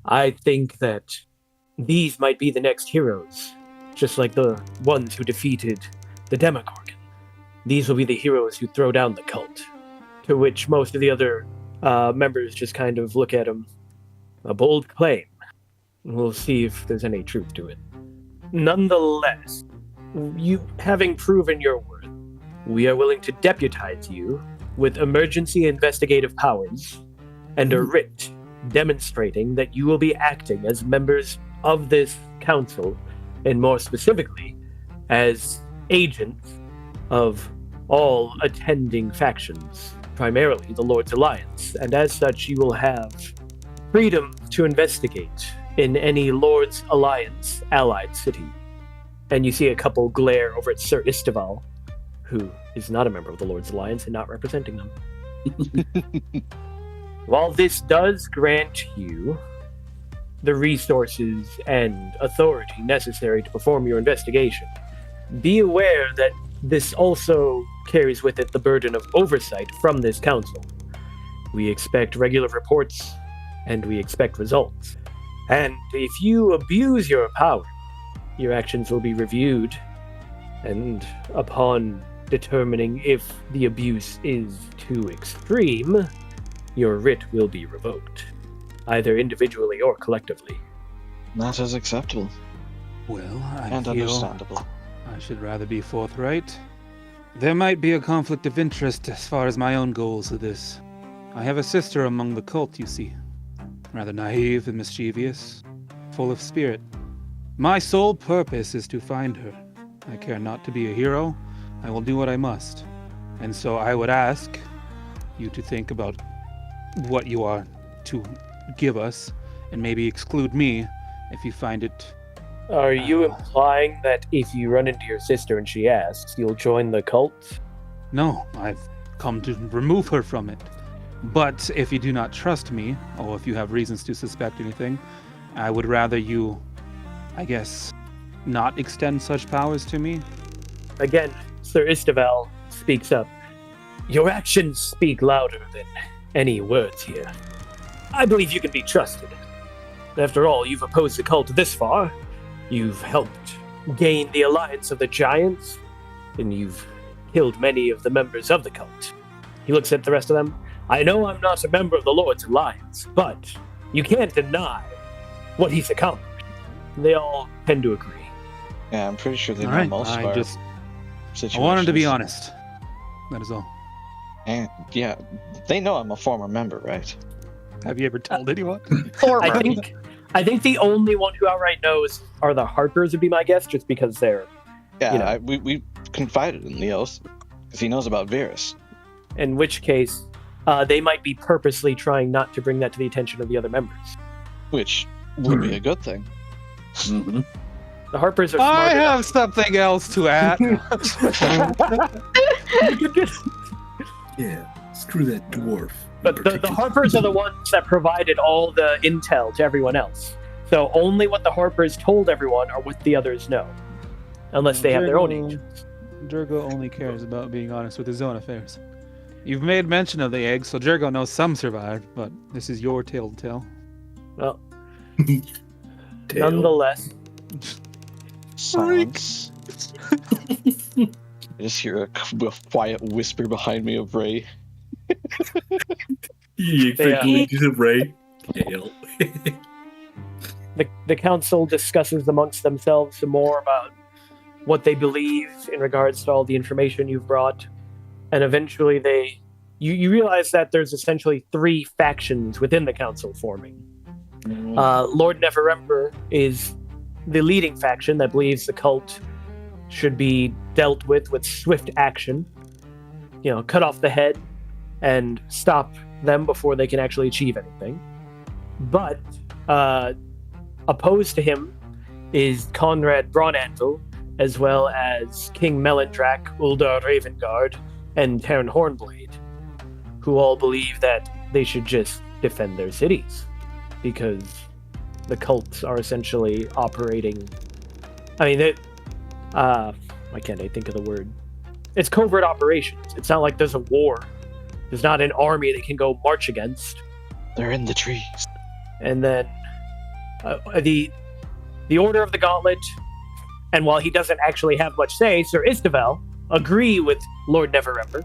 I think that these might be the next heroes, just like the ones who defeated the Demogorgon. These will be the heroes who throw down the cult. To which most of the other members just kind of look at him. A bold claim. We'll see if there's any truth to it. Nonetheless, you having proven your worth, we are willing to deputize you with emergency investigative powers and a writ demonstrating that you will be acting as members of this council, and more specifically, as agents of all attending factions, primarily the Lord's Alliance, and as such you will have freedom to investigate in any Lord's Alliance allied city. And you see a couple glare over at Sir Isteval, who is not a member of the Lord's Alliance and not representing them. While this does grant you the resources and authority necessary to perform your investigation. Be aware that this also carries with it the burden of oversight from this council. We expect regular reports, and we expect results. And if you abuse your power, your actions will be reviewed, and upon determining if the abuse is too extreme, your writ will be revoked, either individually or collectively. That is acceptable. Well, I And feel understandable. I should rather be forthright. There might be a conflict of interest as far as my own goals of this. I have a sister among the cult, you see. Rather naive and mischievous, full of spirit. My sole purpose is to find her. I care not to be a hero. I will do what I must. And so I would ask you to think about what you are to give us, and maybe exclude me if you find it. Are you implying that if you run into your sister and she asks, you'll join the cult? No, I've come to remove her from it. But if you do not trust me, or if you have reasons to suspect anything, I would rather you, I guess, not extend such powers to me. Again, Sir Istaval speaks up. Your actions speak louder than any words here. I believe you can be trusted. After all, you've opposed the cult this far. You've helped gain the alliance of the giants, and you've killed many of the members of the cult. He looks at the rest of them. I know I'm not a member of the Lord's Alliance, but you can't deny what he's accomplished. They all tend to agree. Yeah, I'm pretty sure they know All right, most of I our just situations. I wanted to be honest. That is all. And yeah, they know I'm a former member, right? Have you ever told anyone? Former. I think the only one who outright knows are the Harpers, would be my guess, just because they're, Yeah, you know. we confided in Leos because he knows about Virus. in which case they might be purposely trying not to bring that to the attention of the other members. Which would be a good thing. Mm-hmm. The Harpers are I smart have something else to add. Yeah, screw that dwarf. But the Harpers are the ones that provided all the intel to everyone else. So only what the Harpers told everyone are what the others know. Unless they have their own agents. Jergo only cares about being honest with his own affairs. You've made mention of the eggs, so Jergo knows some survived, but this is your tale to tell. Well, Tail. nonetheless, Silence. I just hear a quiet whisper behind me of Ray. You frequently use it, Ray. Tail. the council discusses amongst themselves some more about what they believe in regards to all the information you've brought. And eventually you realize that there's essentially 3 factions within the council forming. Lord Neverember is the leading faction that believes the cult should be dealt with swift action. You know, cut off the head and stop them before they can actually achieve anything. But opposed to him is Conrad Braunanvil, as well as King Melindrak, Uldar Ravengard, and Terran Hornblade, who all believe that they should just defend their cities, because the cults are essentially operating. I mean, why can't I think of the word? It's covert operations. It's not like there's a war. There's not an army they can go march against. They're in the trees. And then the Order of the Gauntlet, and while he doesn't actually have much say, Sir Istaval agree with Lord Neverember.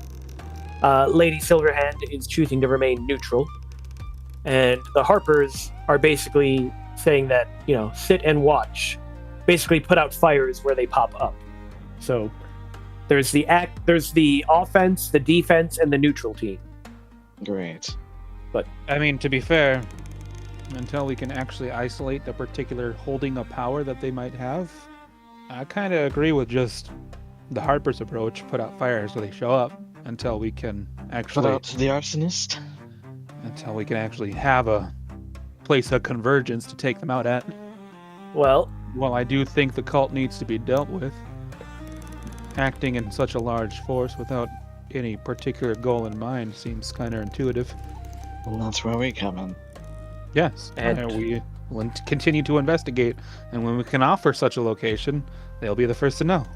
Lady Silverhand is choosing to remain neutral. And the Harpers are basically saying that, you know, sit and watch. Basically put out fires where they pop up. So there's the offense, the defense, and the neutral team. Great. But I mean, to be fair, until we can actually isolate the particular holding of power that they might have, I kind of agree with just the Harper's approach, put out fires where they show up, until we can Put actually out the arsonist. until we can actually have a place of convergence to take them out at. well, While I do think the cult needs to be dealt with, acting in such a large force without any particular goal in mind seems counterintuitive. Well, that's where we come in. Yes, And- We'll continue to investigate, and when we can offer such a location, they'll be the first to know.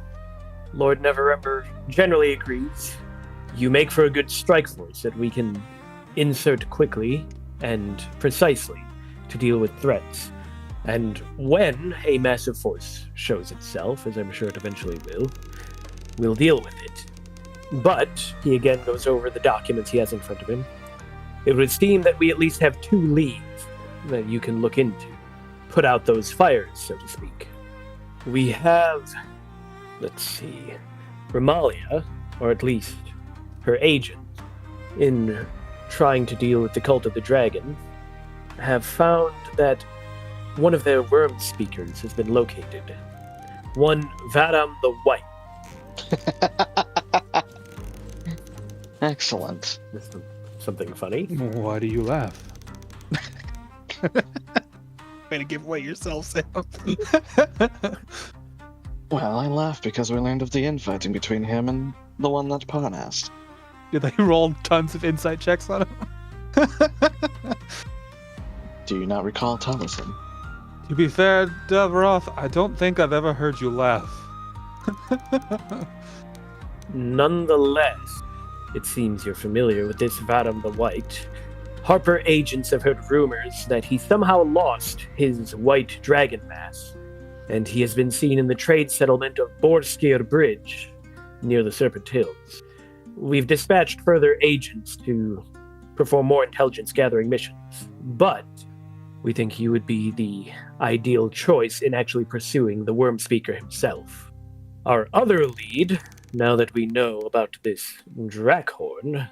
Lord Neverember generally agrees. You make for a good strike force that we can insert quickly and precisely to deal with threats. And when a massive force shows itself, as I'm sure it eventually will, we'll deal with it. But he again goes over the documents he has in front of him. It would seem that we at least have 2 leads that you can look into. Put out those fires, so to speak. We have, let's see, Ramalia, or at least her agent, in trying to deal with the Cult of the Dragon, have found that one of their worm speakers has been located. One Varram the White. Excellent. Something funny. Why do you laugh? Way to give away yourself, Sam. Well, I laugh because we learned of the infighting between him and the one that Pan asked. Did they roll tons of insight checks on him? Do you not recall Tallison? To be fair, Davroth, I don't think I've ever heard you laugh. Nonetheless, it seems you're familiar with this Varram the White. Harper agents have heard rumors that he somehow lost his white dragon mass, and he has been seen in the trade settlement of Borskir Bridge, near the Serpent Hills. We've dispatched further agents to perform more intelligence-gathering missions, but we think he would be the ideal choice in actually pursuing the Worm Speaker himself. Our other lead, now that we know about this Drakhorn,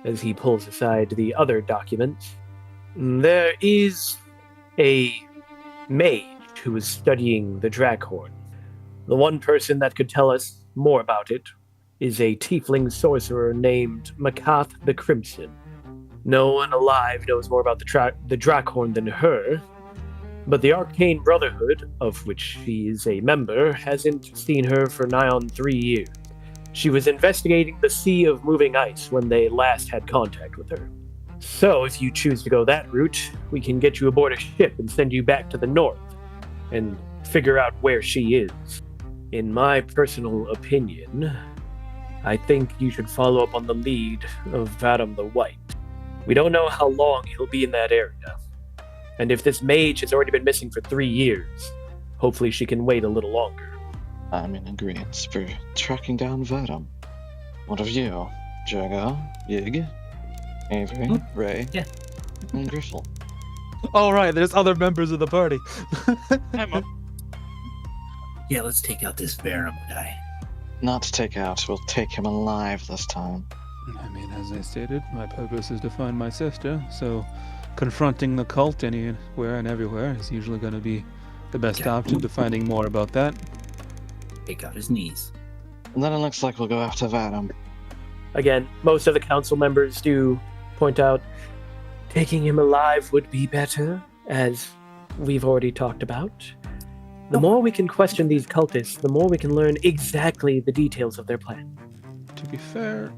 as he pulls aside the other documents, there is a mage who is studying the Drakhorn. The one person that could tell us more about it is a tiefling sorcerer named Makath the Crimson. No one alive knows more about the Drakhorn than her, but the Arcane Brotherhood, of which she is a member, hasn't seen her for nigh on 3 years. She was investigating the Sea of Moving Ice when they last had contact with her. So, if you choose to go that route, we can get you aboard a ship and send you back to the north, and figure out where she is. In my personal opinion, I think you should follow up on the lead of Varram the White. We don't know how long he'll be in that area. And if this mage has already been missing for 3 years, hopefully she can wait a little longer. I'm in agreement for tracking down Varram. What of you, Jurgo, Yig, Avery, Ray, and Griffel? All right, there's other members of the party. I'm up. Yeah, let's take out this Varram guy. Not to take out, we'll take him alive this time. I mean, as I stated, my purpose is to find my sister, so confronting the cult anywhere and everywhere is usually going to be the best option to finding more about that. Take out his knees. And then it looks like we'll go after Varram. Again, most of the council members do point out taking him alive would be better, as we've already talked about. The more we can question these cultists, the more we can learn exactly the details of their plan. To be fair,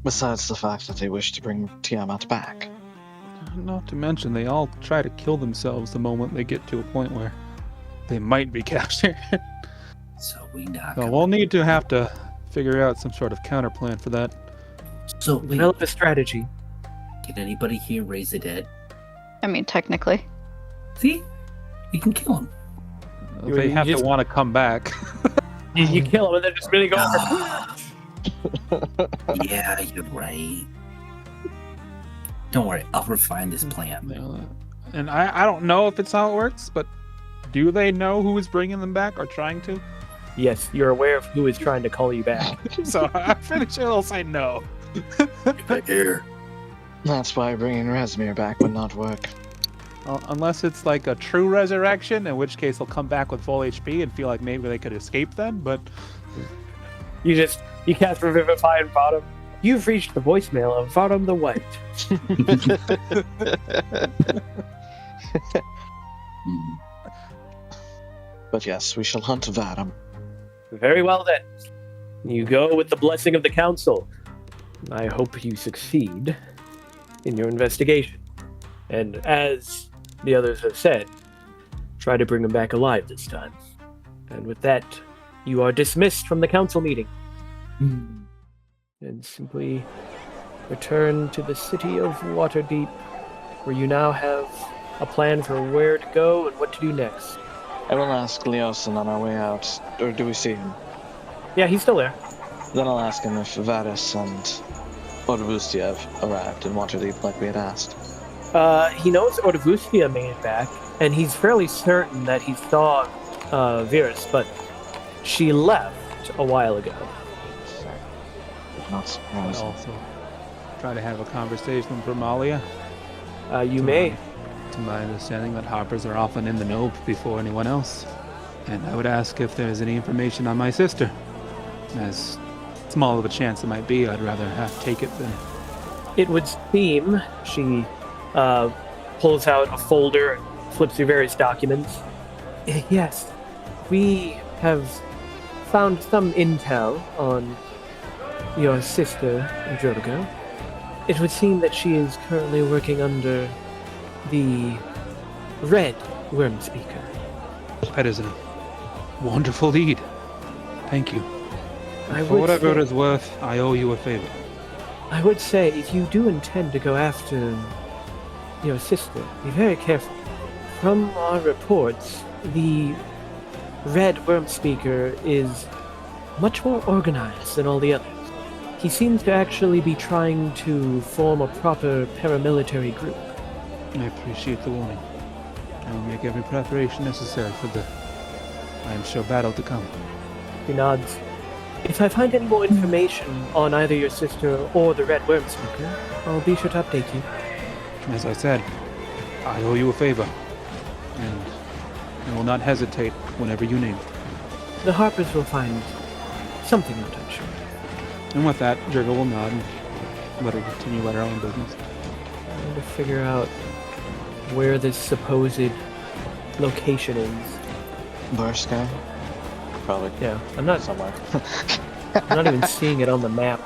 Besides the fact that they wish to bring Tiamat back. not to mention they all try to kill themselves the moment they get to a point where they might be captured. So we knock So him. we'll need to have to figure out some sort of counter plan for that. So wait, Develop a strategy. can anybody here raise the dead? I mean, technically. See? You can kill him. They have to want to come back. You kill him and then just really go over. Yeah, you're right. Don't worry, I'll refine this plan. And I don't know if it's how it works, but do they know who is bringing them back or trying to? Yes, you're aware of who is trying to call you back. So I'm pretty sure they'll say no. Right here. That's why bringing Razmir back would not work. Unless it's like a true resurrection, in which case they'll come back with full HP and feel like maybe they could escape then, but... You cast Revivify and Varram. You've reached the voicemail of Varram the White. But yes, we shall hunt Varram. Very well then. You go with the blessing of the council. I hope you succeed in your investigation. And as the others have said, try to bring him back alive this time. And with that, you are dismissed from the council meeting. And simply return to the city of Waterdeep, where you now have a plan for where to go and what to do next. I will ask Leosin on our way out, or do we see him? Yeah, he's still there. Then I'll ask him if Varys and Ordovustia have arrived in Waterdeep like we had asked. He knows Ordovustia made it back, and he's fairly certain that he saw Virus, but she left a while ago. Not I'd surprising. also try to have a conversation with Vermalia. You may. To my understanding, that Harpers are often in the know before anyone else. And I would ask if there's any information on my sister. As small of a chance it might be, I'd rather take it than... It would seem she pulls out a folder and flips through various documents. Yes, we have found some intel on your sister, Drogo. It would seem that she is currently working under the Red Worm Speaker. That is a wonderful deed. Thank you. I For would whatever it say- is worth, I owe you a favor. I would say if you do intend to go after your sister, be very careful. From our reports, the Red Worm Speaker is much more organized than all the others. He seems to actually be trying to form a proper paramilitary group. I appreciate the warning. I will make every preparation necessary for the, I am sure, battle to come. He nods. If I find any more information on either your sister or the Red Worm Speaker, I'll be sure to update you. As I said, I owe you a favor. And I will not hesitate whenever you name it. The Harpers will find something out, I'm sure. And with that, Jurga will nod and let her continue about her own business. Trying to figure out where this supposed location is. Barska? Probably Yeah, I'm not somewhere. I'm not even seeing it on the map.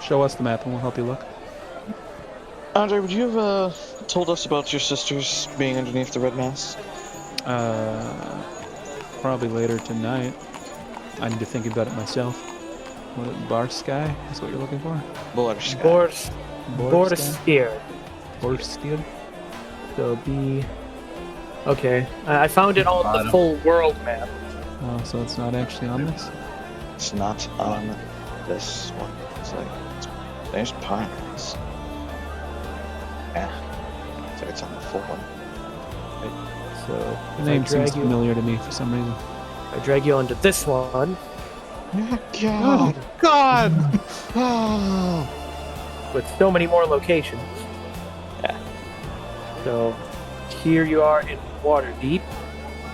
Show us the map and we'll help you look. Andre, would you have told us about your sisters being underneath the red mass? Probably later tonight. I need to think about it myself. What, Barsky is what you're looking for? Borska. Borskier. Borskier? So B. Okay, I found it on the Bottom. full world map. Oh, so it's not actually on this? It's not on this one. It's like, there's Pirates. Yeah. So it's on the full one. So The if name I seems drag you, familiar to me for some reason. I drag you onto this one God! God! Oh! with so many more locations. Yeah. So here you are in Waterdeep,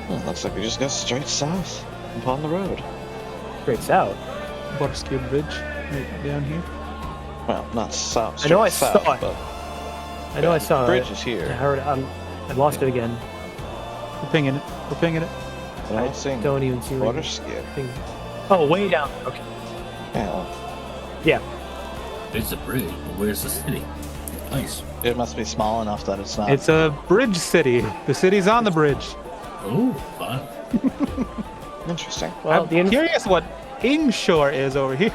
Well, looks like we just go straight south upon the road. straight south. Borskier Bridge, right down here. Well, not south. I know I straight saw south, it. but I know I saw bridge it. is I here. heard. I lost it again. We're pinging it. We're pinging it. We're not seeing Don't even see water where skid. Oh, way down. Okay. Yeah, There's a bridge, but where's the city? Nice. it must be small enough that it's not. It's a bridge city. The city's on the bridge. Oh, fun. Interesting. Well, I'm curious what Ingshore is over here.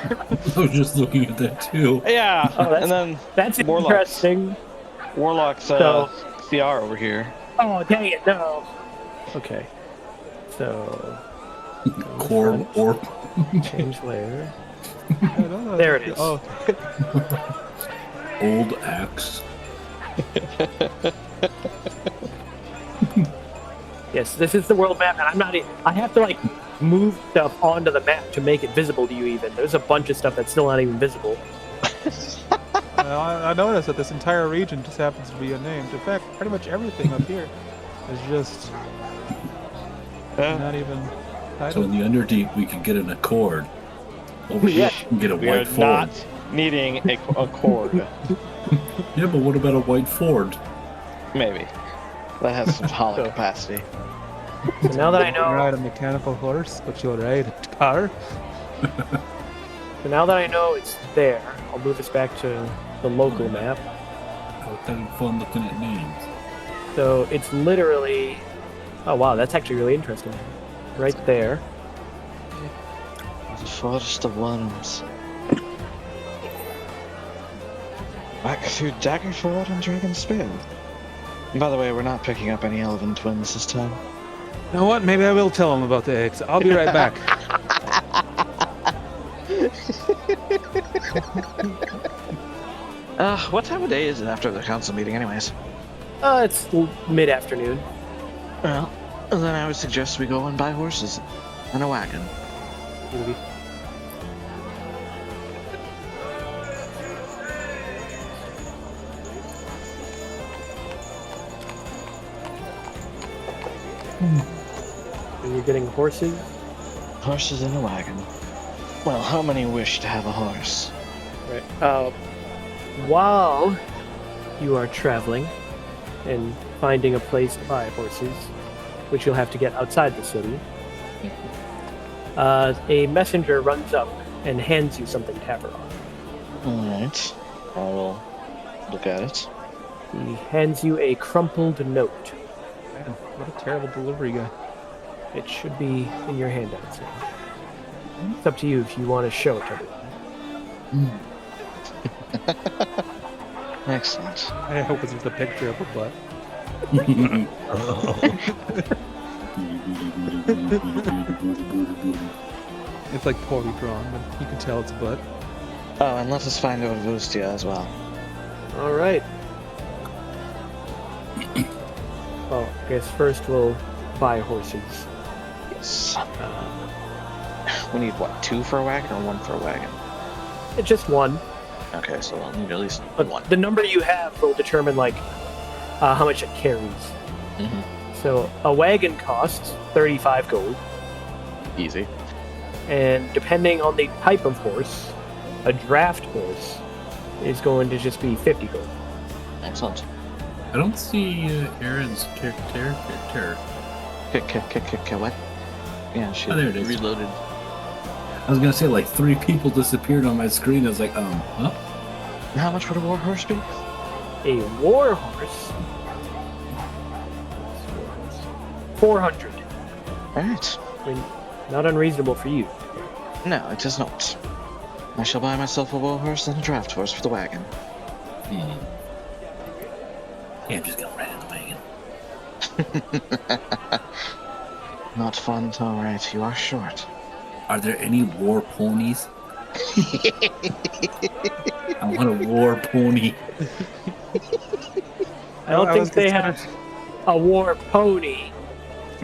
I was just looking at that too. Yeah, Oh, that's- and then That's Warlocks. interesting. Warlock's So- CR over here. Oh, dang it, no. Okay. So, Core orb. change layer. There it is. Oh, Old axe. Yes, this is the world map, and I'm not. I have to like move stuff onto the map to make it visible to you. Even there's a bunch of stuff that's still not even visible. I noticed that this entire region just happens to be unnamed. In fact, pretty much everything up here is just not even So in titled. the Underdeep, we could get an accord. Over here, Yeah. we can get a We white are Ford. not needing a cord. Yeah, but what about a white Ford? Maybe. That has some hauling So- capacity. So now that I You know, ride a mechanical horse, but you'll ride a car. so now that I know it's there, I'll move us back to the local map. was having fun looking at names. So it's literally. Oh wow, that's actually really interesting. Right there. The Forest of Worms. Back through Daggerford and Dragon's Spear. And by the way, we're not picking up any elven twins this time. You know what? Maybe I will tell him about the eggs. I'll be right back. What time of day is it after the council meeting anyways? It's mid-afternoon. Well, then I would suggest we go and buy horses and a wagon. And you're getting horses. Horses and a wagon. Well, how many wish to have a horse? Right. While you are traveling and finding a place to buy horses, which you'll have to get outside the city, a messenger runs up and hands you something, Tavarov. Alright. I will look at it. He hands you a crumpled note. Man, what a terrible delivery guy. It should be in your handouts now. It's up to you if you want to show it to everyone. Excellent. I hope it's just a picture of a butt. It's like poorly drawn, but you can tell it's a butt. Oh, and let us find out Vustia as well. All right. Well, I guess first we'll buy horses. Yes. We need what, 2 for a wagon or 1 for a wagon? Just one. Okay, so we'll need at least But 1. the number you have will determine how much it carries. Mhm. So a wagon costs 35 gold, Easy. and depending on the type of horse, a draft horse is going to just be 50 gold. Excellent. I don't see Aaron's character. What? Yeah, she Oh, there it is. reloaded. I was gonna say like 3 people disappeared on my screen. I was like, huh? How much would a war horse be? A war horse, 400. Alright. I mean, not unreasonable for you. No, it is not. I shall buy myself a war horse and a draft horse for the wagon. Yeah, I'm just gonna ride in the wagon. Not fun, alright. You are short. Are there any war ponies? I want a war pony. I don't think they have a war pony.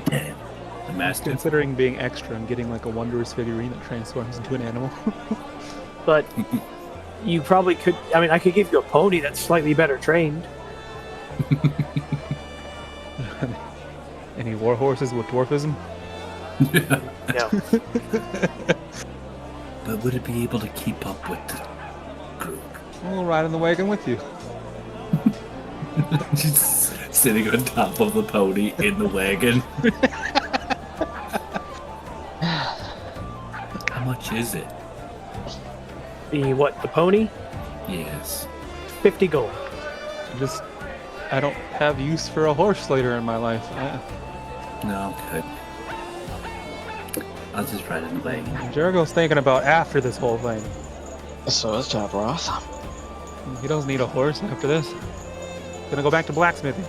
The master. Considering being extra and getting like a Wanderer's figurine that transforms into an animal. But you probably could. I mean, I could give you a pony that's slightly better trained. Any war horses with dwarfism? No. But would it be able to keep up with the group? We'll ride in the wagon with you. Just sitting on top of the pony in the wagon. How much is it? The pony? Yes. 50 gold. I don't have use for a horse later in my life. No, good. I'll just ride in the wagon. Jerigo's thinking about after this whole thing. So is Tavroth. He doesn't need a horse after this. Gonna go back to blacksmithing.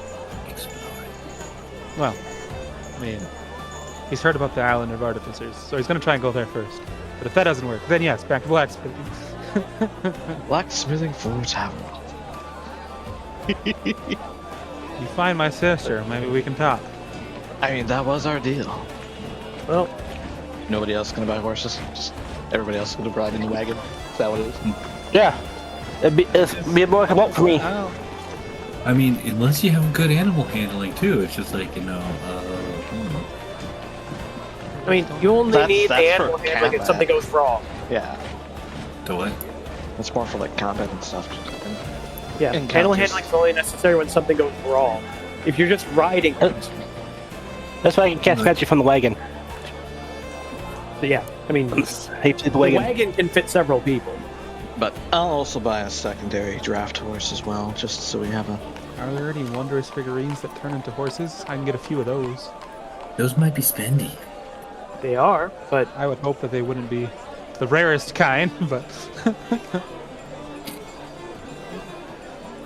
Exploring. Well, I mean, he's heard about the Island of Artificers, so he's gonna try and go there first. But if that doesn't work, then yes, back to blacksmithing. Blacksmithing for Tavroth. You find my sister, maybe we can talk. I mean, that was our deal. Well, Nobody else gonna buy horses? Just everybody else gonna ride in the wagon? Is that what it is? Yeah, it'd be more come up for me. I mean, unless you have good animal handling too, it's just like, I mean, you only That's- need the that's animal for handling if combat. something goes wrong. Yeah. the what? It's more for like combat and stuff. Yeah, Encounters. animal handling is only necessary when something goes wrong. If you're just riding it, That's why I can cast magic from the wagon. yeah, I mean, I hate the the wagon. wagon can fit several people. But I'll also buy a secondary draft horse as well, just so we have a... Are there any wondrous figurines that turn into horses? I can get a few of those. Those might be spendy. They are, but I would hope that they wouldn't be the rarest kind, but...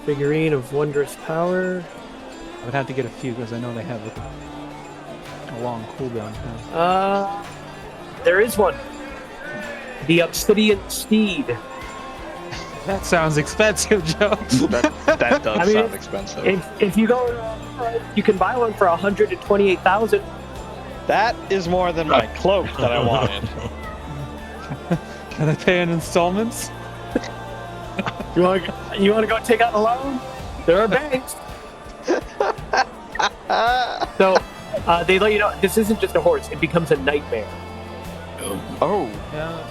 figurine of wondrous power. I would have to get a few because I know they have a long cooldown time. There is one. The Obsidian Steed. That sounds expensive, Joe. That does I mean, sound expensive. If you go, you can buy one for 128,000. That is more than my cloak that I wanted. Can I pay in installments? You want to go take out a loan? There are banks. So they let you know this isn't just a horse; it becomes a nightmare. Oh. Yeah,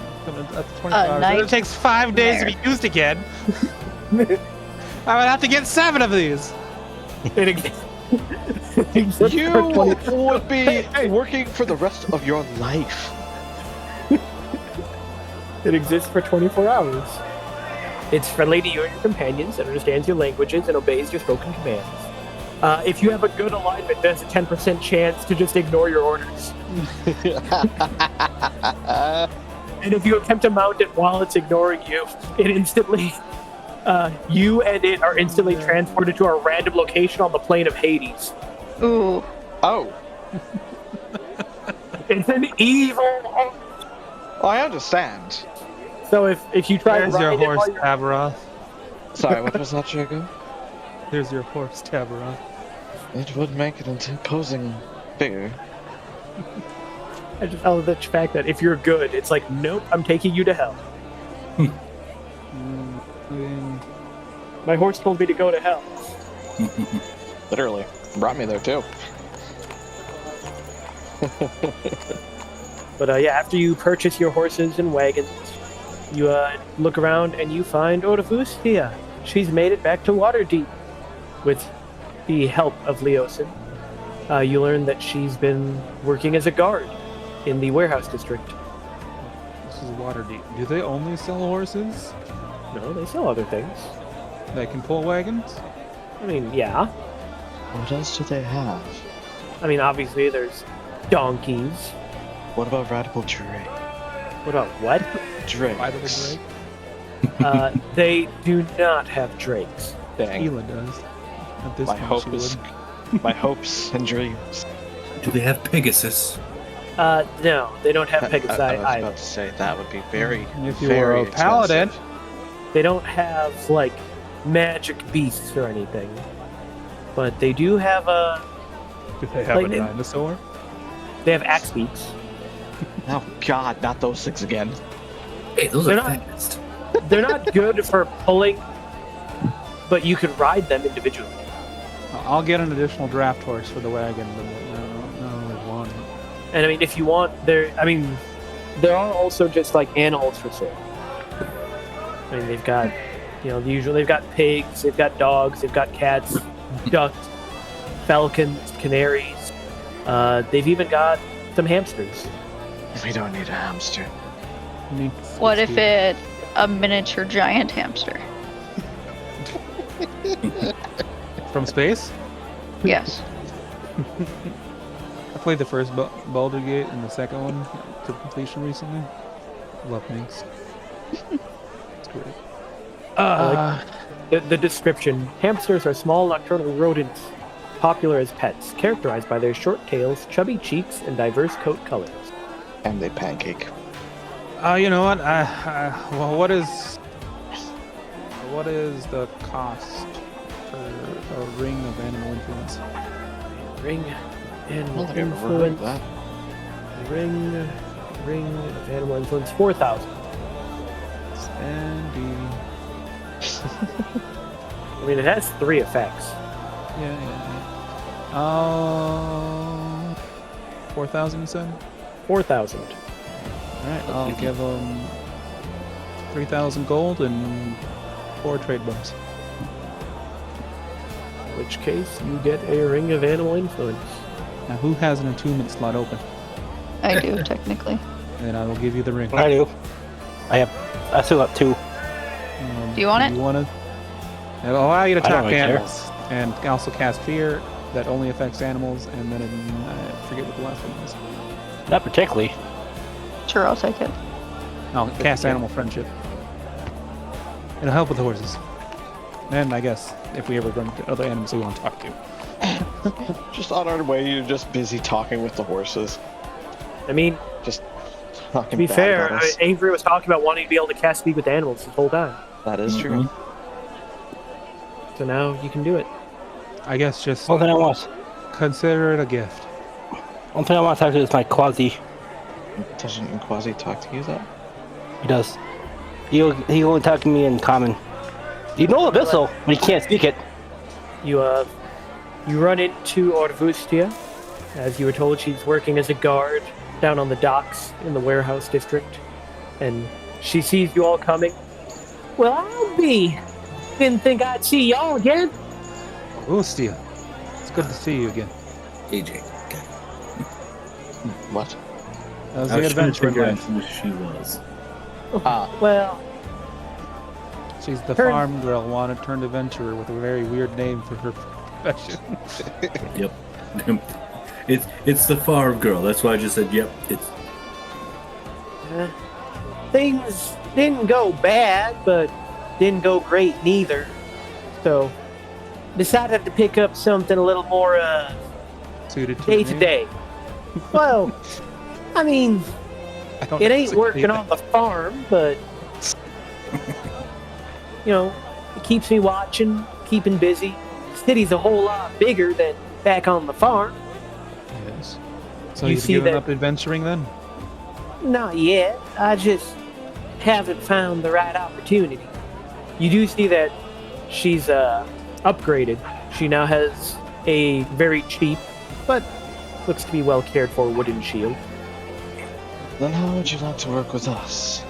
that's 24 hours. night- It takes 5 days to be used again. I would have to get 7 of these. It exists You for 20 would be working for the rest of your life. It exists for 24 hours. It's friendly to you and your companions, and understands your languages and obeys your spoken commands. If you have a good alignment, there's a 10% chance to just ignore your orders. And if you attempt to mount it while it's ignoring you, it instantly, you and it are instantly transported to a random location on the plane of Hades. Ooh. Oh. It's an evil. I understand. So if you try There's to your ride it horse, while you're- Tabaroth. Sorry, what was that, Jago? There's your horse, Tabaroth. It would make it an imposing figure. I just love the fact that if you're good, it's like, nope, I'm taking you to hell. My horse told me to go to hell. Literally. Brought me there, too. But yeah, after you purchase your horses and wagons, you look around and you find Odafustia. She's made it back to Waterdeep with the help of Leosin. You learn that she's been working as a guard in the warehouse district. This is Waterdeep. Do they only sell horses? No, they sell other things. They can pull wagons? I mean, yeah. What else do they have? I mean, obviously there's donkeys. What about Radical Drake? What about what? Drakes. They do not have drakes. Dang. Hila does. At this My point, she hope is... would. My hopes and dreams. Do they have Pegasus? No, they don't have I Pegasus was either. about to say that would be very, If you very were a paladin. expensive. They don't have, like, magic beasts or anything. But they do have Do they have Like, a dinosaur? they have axe beaks. Oh God, not those things again. Hey, those They're are not- fast. They're not good for pulling, but you can ride them individually. I'll get an additional draft horse for the wagon, but I don't really want it. And I mean, if you want, there are also just like animals for sale. I mean, they've got, the usual. They've got pigs, they've got dogs, they've got cats, ducks, falcons, canaries. They've even got some hamsters. We don't need a hamster. What if it's a miniature giant hamster? From space? Yes. I played the first Baldur's Gate and the second one to completion recently. Love minks. It's great. The description: hamsters are small nocturnal rodents, popular as pets, characterized by their short tails, chubby cheeks, and diverse coat colors. And they pancake. You know what? Well, what is the cost for a ring of animal influence? Ring, I animal don't think I've ever heard of influence. that. Ring of animal influence. 4,000. Sandy. I mean, it has 3 effects. Yeah. 4,000 you said? 4,000. Alright, I'll give them 3,000 gold and 4 trade bumps. In which case, you get a ring of animal influence. Now, who has an attunement slot open? I do, technically. Then I will give you the ring. I do. I still got 2. Do you want it? You want to? It'll allow you to I don't talk to really care. animals, and also cast fear that only affects animals, and then I forget what the last one was. Not particularly. Sure, I'll take it. Oh, cast animal friendship. It'll help with the horses. And I guess if we ever run into other animals we want to talk to. Just on our way, you're just busy talking with the horses. I mean, Just talking to be bad fair, about us. Avery was talking about wanting to be able to cast speak with animals this whole time. That is true. So now you can do it. I guess just One thing I want. consider it a gift. One thing I want to talk to is my quasi. Doesn't Quasi talk to you, though? He does. He only talk to me in common. You know the Abyssal, but he can't speak it. You run into Orvustia. As you were told, she's working as a guard down on the docks in the warehouse district. And she sees you all coming. Well, I'll be. Didn't think I'd see y'all again. Oh, Steel. It's good to see you again. AJ. What? That was I the was trying to adventure figure out life. who she was. Well, She's the Turn- farm girl wanted turned adventurer with a very weird name for her profession. Yep. It's the farm girl. That's why I just said, yep. It's things didn't go bad, but didn't go great neither. So, decided to pick up something a little more Suited to day your to name. day. Well, I mean, I don't it ain't disagree working with on the farm, but you know, it keeps me watching, keeping busy. City's a whole lot bigger than back on the farm. that. Yes. So You you've see given that- up adventuring then? Not yet. I just haven't found the right opportunity. You do see that she's upgraded. She now has a very cheap, but looks to be well cared for wooden shield. Then how would you like to work with us?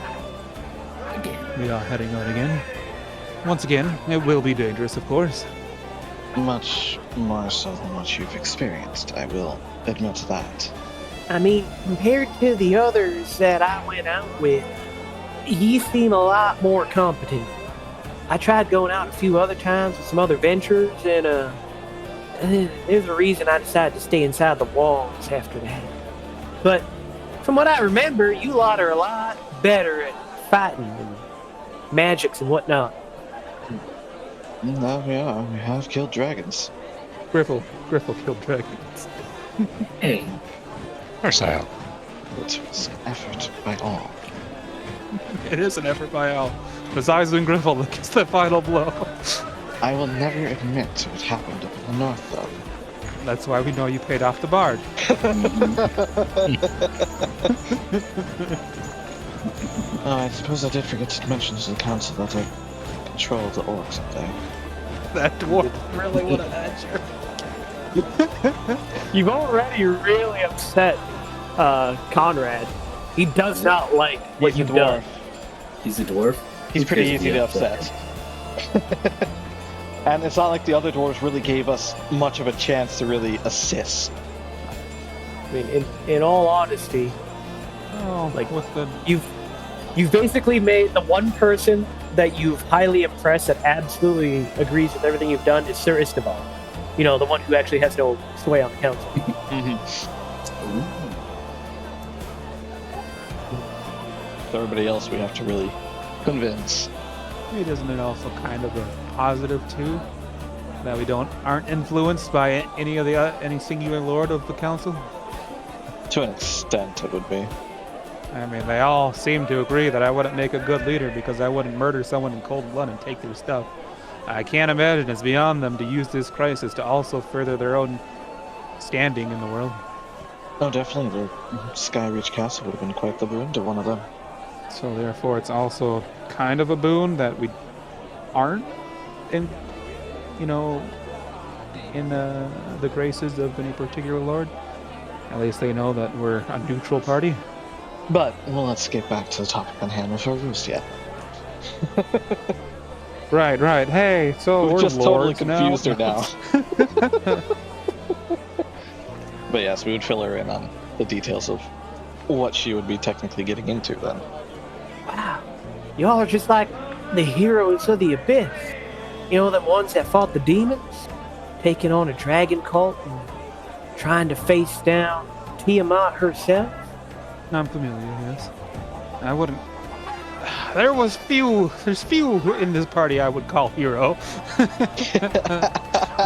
We are heading out again. Once again, it will be dangerous, of course. Much more so than what you've experienced, I will admit that. I mean, compared to the others that I went out with, you seem a lot more competent. I tried going out a few other times with some other ventures, and there's a reason I decided to stay inside the walls after that. But from what I remember, you lot are a lot better at fighting and magics and whatnot. No, yeah, we have killed dragons. Griffle killed dragons. hey. Of course I have. It was effort by all. It is an effort by all. Besides when Griffle gets the final blow. I will never admit to what happened up in the north, though. That's why we know you paid off the bard. I suppose I did forget to mention to the council that I control the orcs up there. That dwarf really would have had you. You've already really upset Conrad. He does not like what He's a you've done. He's a dwarf? He's pretty Who easy to upset. And it's not like the other dwarves really gave us much of a chance to really assist. I mean, in all honesty, Oh, Like, with the you've basically made the one person that you've highly impressed that absolutely agrees with everything you've done is Sir Istebal. You know, the one who actually has no sway on the council. Everybody else we have to really convince. isn't it also kind of a positive too? That we aren't influenced by any of the any singular lord of the council? To an extent, it would be. I mean, they all seem to agree that I wouldn't make a good leader because I wouldn't murder someone in cold blood and take their stuff. I can't imagine it's beyond them to use this crisis to also further their own standing in the world. Oh, definitely. The Skyreach Castle would have been quite the boon to one of them. So therefore, it's also kind of a boon that we aren't in, in the graces of any particular lord. At least they know that we're a neutral party. But, well, let's get back to the topic on hand before we lose yet. Right. Hey, so We've we're just totally lords confused her now. But yes, we would fill her in on the details of what she would be technically getting into then. Wow. Y'all are just like the heroes of the Abyss. You know, them ones that fought the demons, taking on a dragon cult and trying to face down Tiamat herself. I'm familiar, yes. I wouldn't... There's few in this party I would call hero.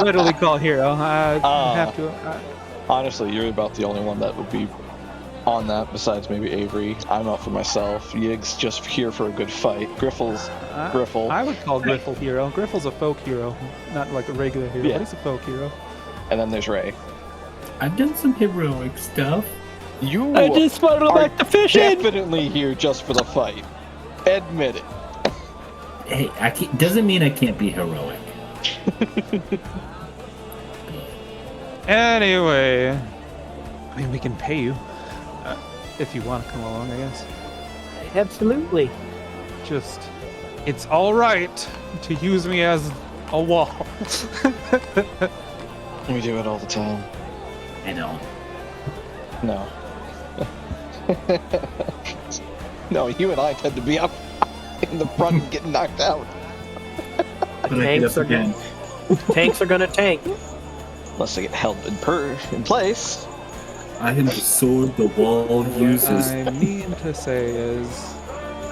Literally call hero. I have to... Honestly, you're about the only one that would be on that, besides maybe Avery. I'm out for myself. Yig's just here for a good fight. Griffle's Griffle. I would call Griffle hero. Griffle's a folk hero, not like a regular hero, Yeah. but he's a folk hero. And then there's Ray. I've done some heroic stuff. You I just want to go are back to fishing. definitely here just for the fight. Admit it. Hey, I can't, doesn't mean I can't be heroic. Anyway, I mean, we can pay you if you want to come along, I guess. Absolutely. Just, it's all right to use me as a wall. We do it all the time. I know. No. No, you and I tend to be up in the front and getting knocked out. But I get Tanks up are again. Tanks are gonna tank. Unless they get held in place. I am the sword the wall What uses. I mean to say is,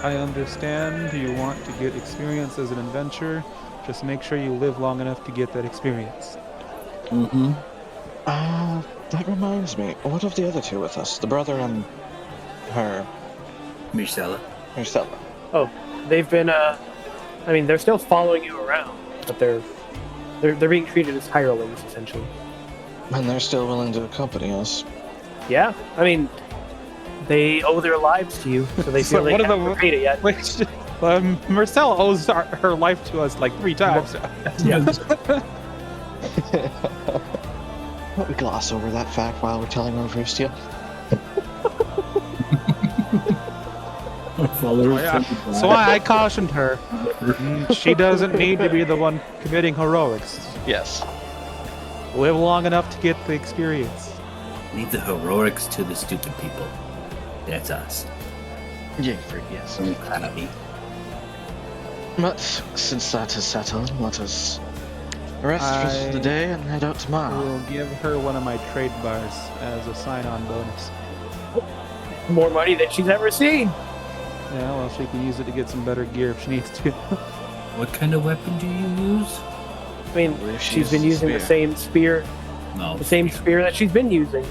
I understand you want to get experience as an adventurer. Just make sure you live long enough to get that experience. Mm-hmm. That reminds me. What of the other two with us? The brother and her. Marcella. Stella. Oh, they've been. I mean, they're still following you around, but they're being treated as hirelings essentially. And they're still willing to accompany us. Yeah, I mean, they owe their lives to you, so they So feel they what are haven't the- paid it yet. Which, Marcella owes her life to us like 3 times. Yeah. Don't we gloss over that fact while we're telling our first deal? So I cautioned her. She doesn't need to be the one committing heroics. Yes. Live long enough to get the experience. Leave the heroics to the stupid people. That's us. Yeah, yes. But since that is settled, let us rest for the day and head out I tomorrow. will give her one of my trade bars as a sign-on bonus. More money than she's ever seen. Yeah, well, she can use it to get some better gear if she needs to. What kind of weapon do you use? I mean, believe she she's been uses using the spear. same spear, No. the same spear that she's been using.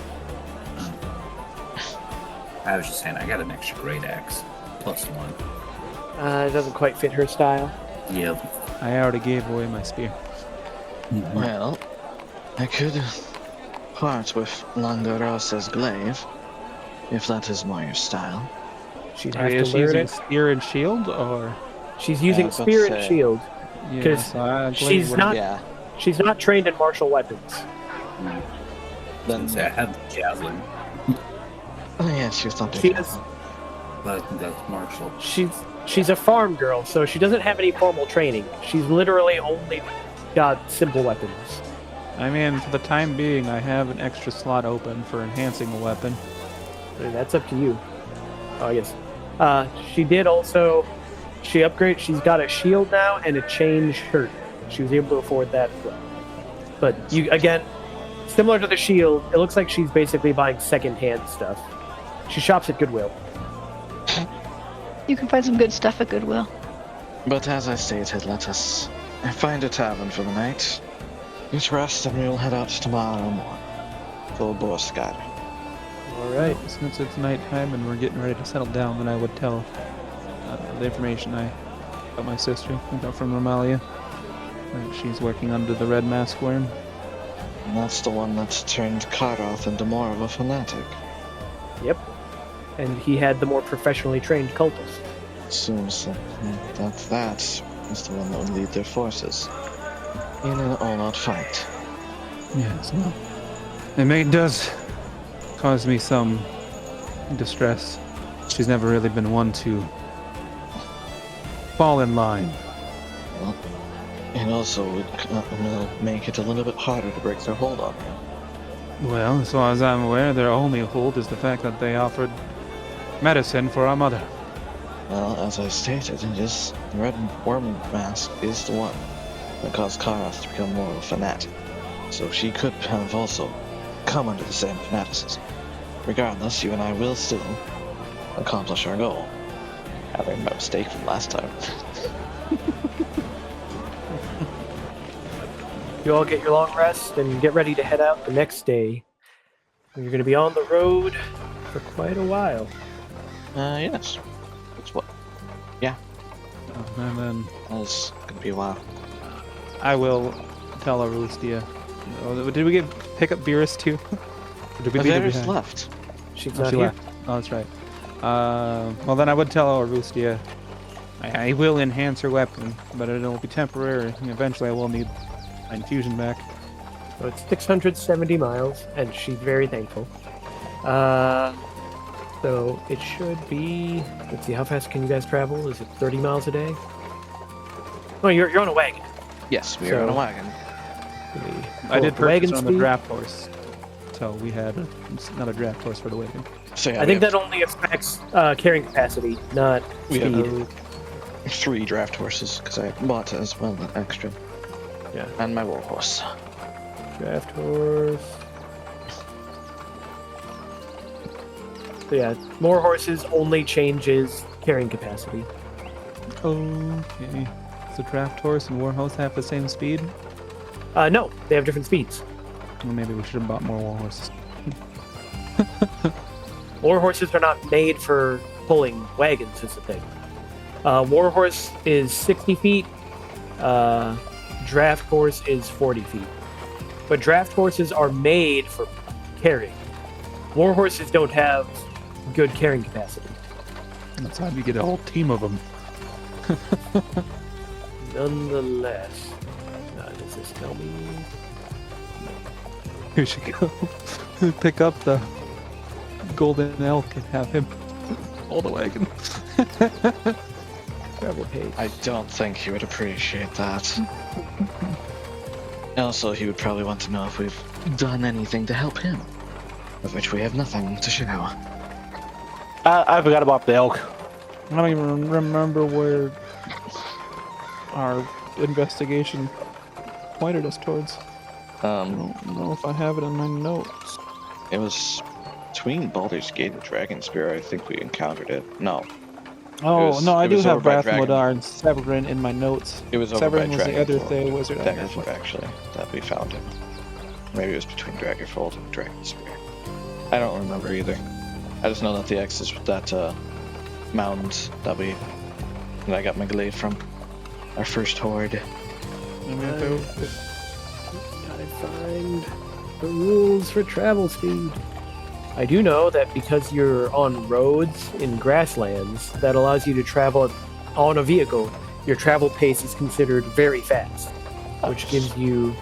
I was just saying, I got an extra great axe. +1. It doesn't quite fit her style. Yep. I already gave away my spear. Well, I could part with Langarosa's glaive, if that is more your style. She'd have Is to she learn using it. spear and shield, or? She's I using was about to spear and say. shield. Yeah, 'Cause so I she's would- not- Yeah. She's not trained in martial weapons. Then, I have the javelin, oh yeah, she was not She doing is. but that's martial. She's a farm girl, so she doesn't have any formal training. She's literally only got simple weapons. I mean, for the time being, I have an extra slot open for enhancing a weapon. I mean, that's up to you. Oh, I guess. She did also. She upgraded. She's got a shield now and a chain shirt. She was able to afford that as well. But you again, similar to the shield, it looks like she's basically buying secondhand stuff. She shops at Goodwill. You can find some good stuff at Goodwill. But as I stated, let us find a tavern for the night. Each rest, and we will head out tomorrow morning. Full Borskar. All right. Since it's nighttime and we're getting ready to settle down, then I would tell the information I about my sister I got from Romalia. That she's working under the Red Mask Worm. And that's the one that's turned Karoth into more of a fanatic. Yep. And he had the more professionally trained cultist. Seems that is the one that would lead their forces in an all-out fight. Yes, well, the maid does cause me some distress. She's never really been one to fall in line. Well, it also would will make it a little bit harder to break their hold on you. Well, as far as I'm aware, their only hold is the fact that they offered medicine for our mother. Well, as I stated, it is the red worm mask is the one that caused Karath to become more of a fanatic. So she could have also come under the same fanaticism. Regardless, you and I will still accomplish our goal. I learned my mistake from last time. You all get your long rest and get ready to head out the next day. You're going to be on the road for quite a while. Yes. That's what. Yeah, And then that's gonna be a while. I will tell Arustia. Oh, did we pick up Beerus too? Or did we leave her Varys behind? left. She's Oh, not she here. left. Oh, that's right. Well, then I would tell Arustia. I will enhance her weapon, but it'll be temporary. Eventually, I will need my infusion back. So it's 670 miles, and she's very thankful. So it should be. Let's see, how fast can you guys travel? Is it 30 miles a day? Oh, you're on a wagon. Yes, we are on a wagon. I did the wagon purchase on the speed? draft horse, so we had another draft horse for the wagon. So yeah, I think that only affects carrying capacity, not We speed. have 3 draft horses because I bought as well an extra. Yeah. And my war horse. Draft horse. So yeah, more horses only changes carrying capacity. Okay. So draft horse and war horse have the same speed? No, they have different speeds. Well, maybe we should have bought more war horses. War horses are not made for pulling wagons, is the thing. War horse is 60 feet. Draft horse is 40 feet. But draft horses are made for carrying. War horses don't have good carrying capacity. That's how you get a whole team of them. Nonetheless, does this tell me? We should go pick up the golden elk and have him hold the wagon. Travel pace. I don't think he would appreciate that. Also, he would probably want to know if we've done anything to help him, of which we have nothing to show. I forgot about the elk. I don't even remember where our investigation pointed us towards. I don't know if I have it in my notes. It was between Baldur's Gate and Dragonspear. I think we encountered it. No, Oh, was- no, I it do was have over by Rathmodar and Severin in my notes. it was over Severin by was the other Dragonfold. Thay wizard. I Daggerfold, actually, that we found him. Maybe it was between Daggerfold and Dragonspear. I don't remember either. I just know that the X is that mound that I got my glade from. Our first horde. Gotta find the rules for travel speed. I do know that because you're on roads in grasslands, that allows you to travel on a vehicle. Your travel pace is considered very fast, which gives you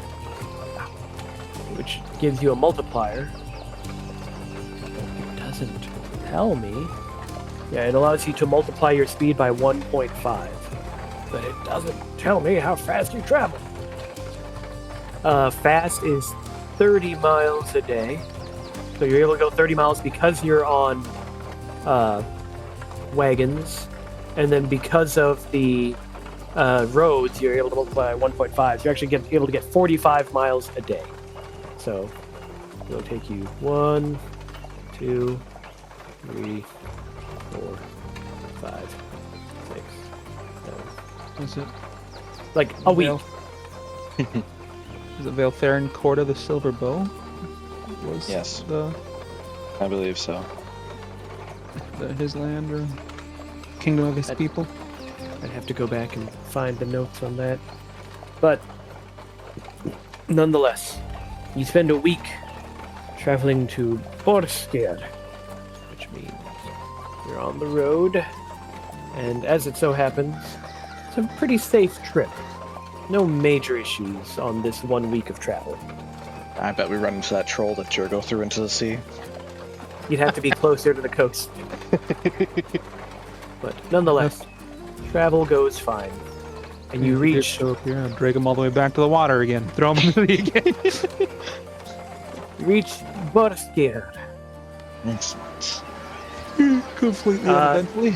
a multiplier. It doesn't tell me. Yeah, it allows you to multiply your speed by 1.5, but it doesn't tell me how fast you travel. Fast is 30 miles a day. So you're able to go 30 miles because you're on wagons. And then because of the roads, you're able to multiply 1.5. So you're actually able to get 45 miles a day. So it'll take you 1, 2, 3, 4, 5, 6, 7. Is it Like a week. Is it Valtherin Court of the Silver Bow? Was Yes. the I believe so. his land or kingdom of his people? I'd have to go back and find the notes on that. But nonetheless, you spend a week traveling to Borskir, which means you're on the road. And as it so happens, it's a pretty safe trip. No major issues on this 1 week of travel. I bet we run into that troll that Jurgo threw into the sea. You'd have to be closer to the coast. But nonetheless, travel goes fine. And you reach... Show up here and drag him all the way back to the water again. Throw him into the again. You reach Borskir. Excellent. Completely Uh, uneventfully.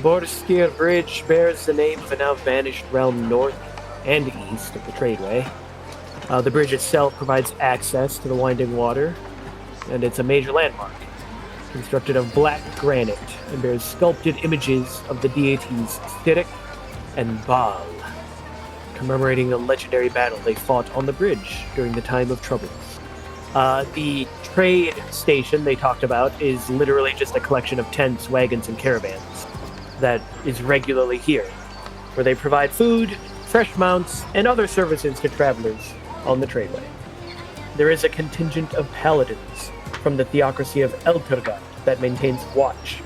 Borderskir Bridge bears the name of a now vanished realm north and east of the tradeway. The bridge itself provides access to the winding water, and it's a major landmark, constructed of black granite and bears sculpted images of the deities Styric and Baal, commemorating a legendary battle they fought on the bridge during the time of troubles. The trade station they talked about is literally just a collection of tents, wagons, and caravans that is regularly here, where they provide food, fresh mounts, and other services to travelers on the tradeway. There is a contingent of paladins from the theocracy of Elturgard that maintains watch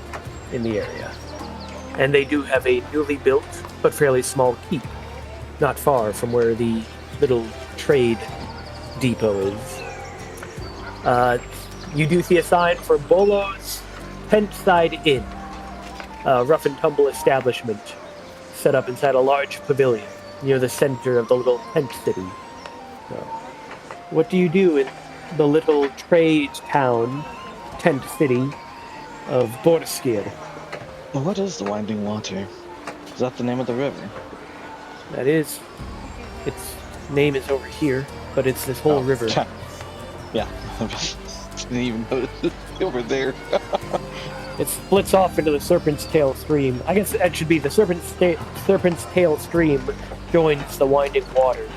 in the area. And they do have a newly built but fairly small keep, not far from where the little trade depot is. You do see a sign for Bolo's Tentside Inn, a rough and tumble establishment set up inside a large pavilion near the center of the little tent city. So, what do you do in the little trade town, tent city of Borskir? Well, what is the Winding Water? Is that the name of the river? That is. Its name is over here, but it's this whole river. Yeah, I didn't even notice it over there. It splits off into the Serpent's Tail stream. I guess that should be the Serpent's Tail stream joins the Winding Water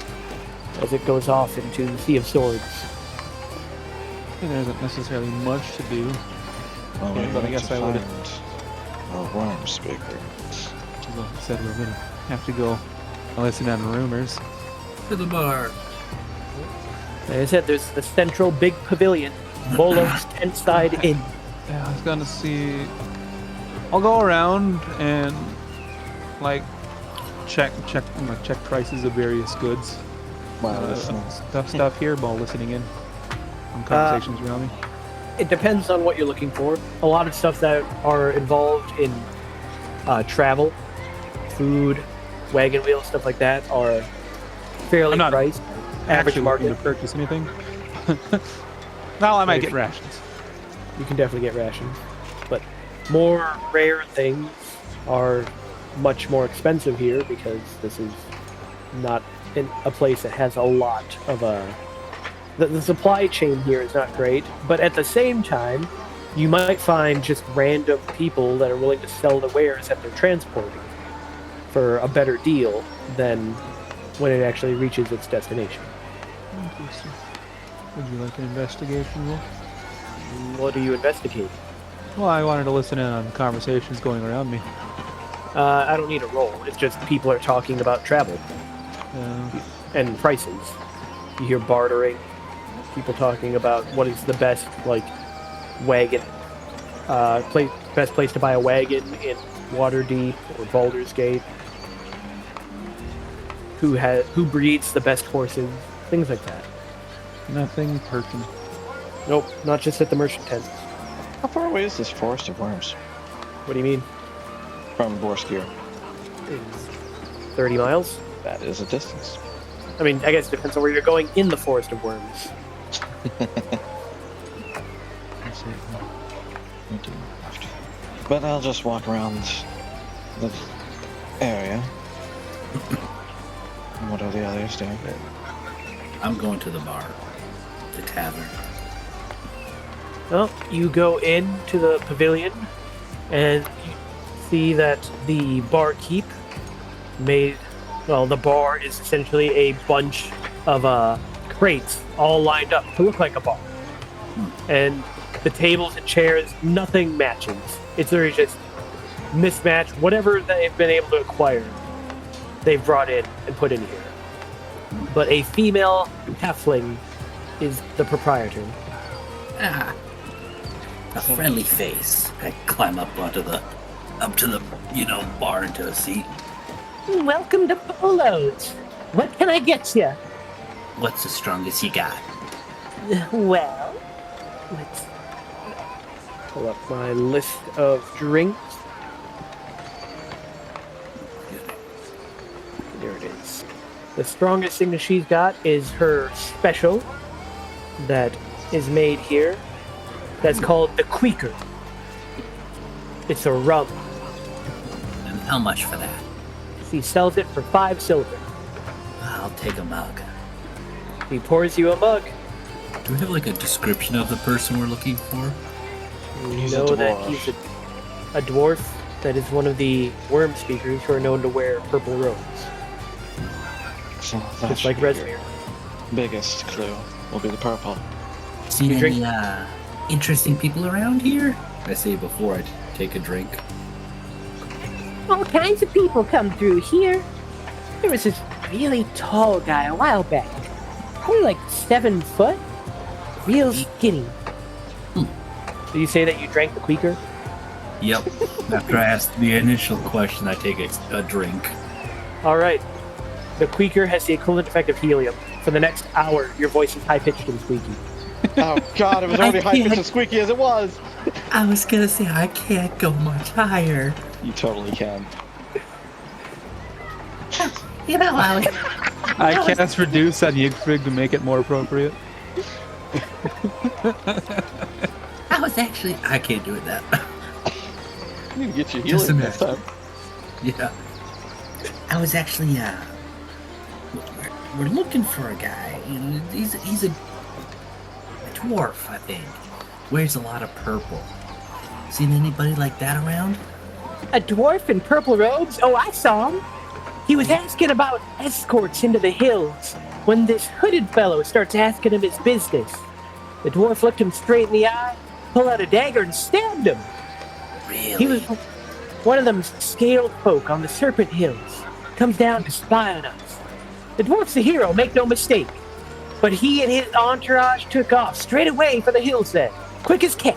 as it goes off into the Sea of Swords. There isn't necessarily much to do. Well, Yeah, but I guess I would a worm speaker. Like I said, we're gonna have to go listen on rumors. To the bar. Like I said, there's the central big pavilion, Bolo's Tentside Inn. Yeah, I was gonna see. I'll go around and like check prices of various goods. Stuff here while listening in on conversations around me. It depends on what you're looking for. A lot of stuff that are involved in travel, food, wagon wheel, stuff like that are fairly I'm not priced. Average Actually market. looking to purchase anything. Well, I might get rations. You can definitely get rations, but more rare things are much more expensive here because this is not in a place that has a lot of the supply chain here is not great, but at the same time, you might find just random people that are willing to sell the wares that they're transporting for a better deal than when it actually reaches its destination. Interesting. Would you like an investigation roll? What are you investigating? Well, I wanted to listen in on conversations going around me. I don't need a roll. It's just people are talking about travel and prices. You hear bartering, people talking about what is the best wagon, best place to buy a wagon in WaterDeep or Baldur's Gate. Who breeds the best horses, things like that. Nothing pertinent. Nope, not just at the merchant tents. How far away is this Forest of Worms What do you mean? from Borskir? It's 30 miles? That is a distance. I mean, I guess it depends on where you're going in the Forest of Worms. But I'll just walk around the area. What are the others doing? I'm going to the bar. The tavern. Well, you go into the pavilion and you see that the barkeep the bar is essentially a bunch of crates all lined up to look like a bar. And the tables and chairs, nothing matches. It's literally just mismatched. Whatever they've been able to acquire, they've brought in and put in here. But a female halfling is the proprietor. A friendly face. I climb up to the bar into a seat. Welcome to Polo's. What can I get you? What's the strongest you got? Well, let's pull up my list of drinks. There it is. The strongest thing that she's got is her special that is made here. That's called the Quaker. It's a rum. How much for that? He sells it for 5 silver. I'll take a mug. He pours you a mug. Do we have like a description of the person we're looking for? You He's a know that dwarf. he's a dwarf that is one of the worm speakers who are known to wear purple robes. So that Just like should be Resmir. your biggest clue will be the purple. Seen You drink? any interesting people around here? I say before I take a drink. All kinds of people come through here. There was this really tall guy a while back. Probably like 7 foot. Real skinny. Do you say that you drank the Quaker? Yep. After I asked the initial question, I take a drink. All right. The Quaker has the equivalent effect of helium. For the next hour, your voice is high-pitched and squeaky. Oh god, it was already high-pitched and squeaky as it was! I was gonna say I can't go much higher. You totally can. You know, I cast reduce on Yigfrig to make it more appropriate. I was actually. I can't do it that. You need to get your Just a healing this minute. time. Yeah. I was actually. We're looking for a guy. He's a dwarf, I think. Wears a lot of purple. Seen anybody like that around? A dwarf in purple robes? Oh, I saw him. He was asking about escorts into the hills when this hooded fellow starts asking him his business. The dwarf looked him straight in the eye, pulled out a dagger, and stabbed him. Really? He was one of them scaled folk on the Serpent Hills. Comes down to spy on us. The dwarf's a hero, make no mistake. But he and his entourage took off straight away for the hills then. Quick as cat.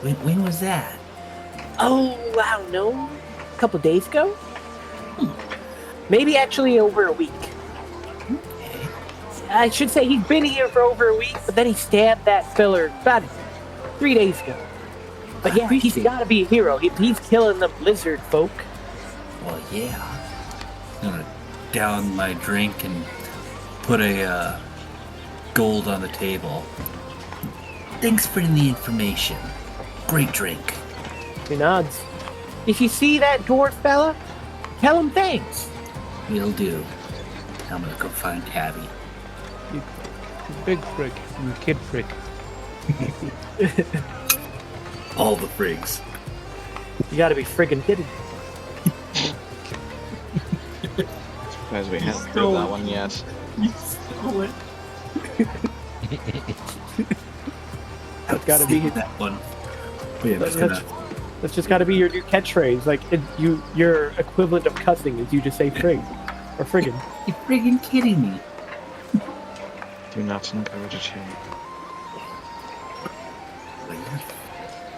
When was that? Oh, I don't know. A couple days ago? Maybe actually over a week. Okay. I should say he's been here for over a week, but then he stabbed that filler about 3 days ago. But yeah, he's gotta be a hero. He's killing the lizard folk. Well, yeah. I'm gonna down my drink and put a gold on the table. Thanks for the information. Great drink. He nods. If you see that dwarf fella, tell him thanks. Will do. I'm gonna go find Tabby. You big frick and kid frick. All the frigs. You gotta be friggin' kidding. As we haven't heard that one yet. You stole it. That's gotta be that one. Wait, I'm just gonna. That's just gotta be your new catchphrase. Like your equivalent of cussing is you just say frig or friggin'. You friggin' kidding me? Do not encourage a change.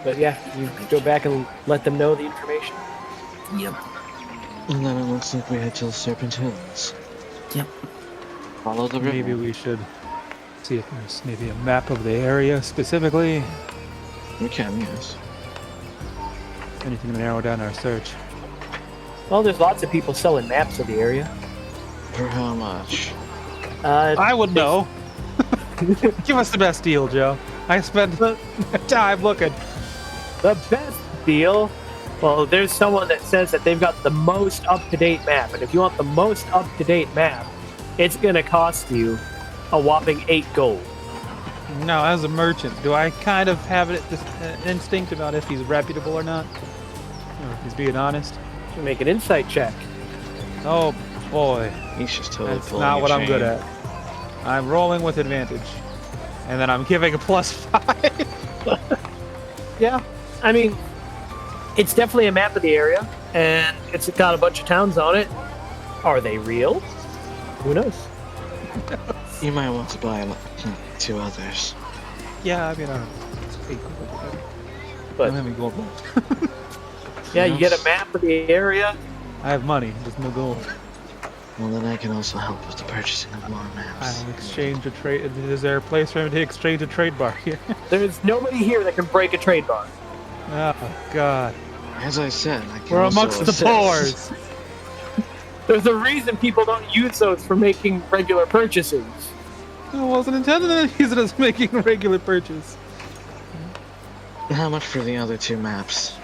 But yeah, you go back and let them know the information. Yep. And then it looks like we head to the Serpent Hills. Yep. Follow the river. Maybe we should see if there's maybe a map of the area specifically. We can, yes. Anything to narrow down our search. Well, there's lots of people selling maps of the area. For how much? I would know. Give us the best deal, Joe. I spent time looking. The best deal? Well, there's someone that says that they've got the most up-to-date map, and if you want the most up-to-date map, it's gonna cost you a whopping 8 gold. Now, as a merchant, do I kind of have this instinct about if he's reputable or not? Or if he's being honest? You make an insight check. Oh boy, He's just totally that's pulling not your what I'm chain. good at. I'm rolling with advantage, and then I'm giving a +5. Yeah, I mean, it's definitely a map of the area, and it's got a bunch of towns on it. Are they real? Who knows? You might want to buy 2 others. Yeah, I mean, it's fake, But I'm having gold left. yeah, you get a map of the area. I have money, just no gold. Well, then I can also help with the purchasing of more maps. I'll exchange a trade. Is there a place for him to exchange a trade bar here? There's nobody here that can break a trade bar. Oh God, As I said, I can we're also amongst the assist. poors. There's a reason people don't use those for making regular purchases. I wasn't intending to use it as making a regular purchase. How much for the other 2 maps?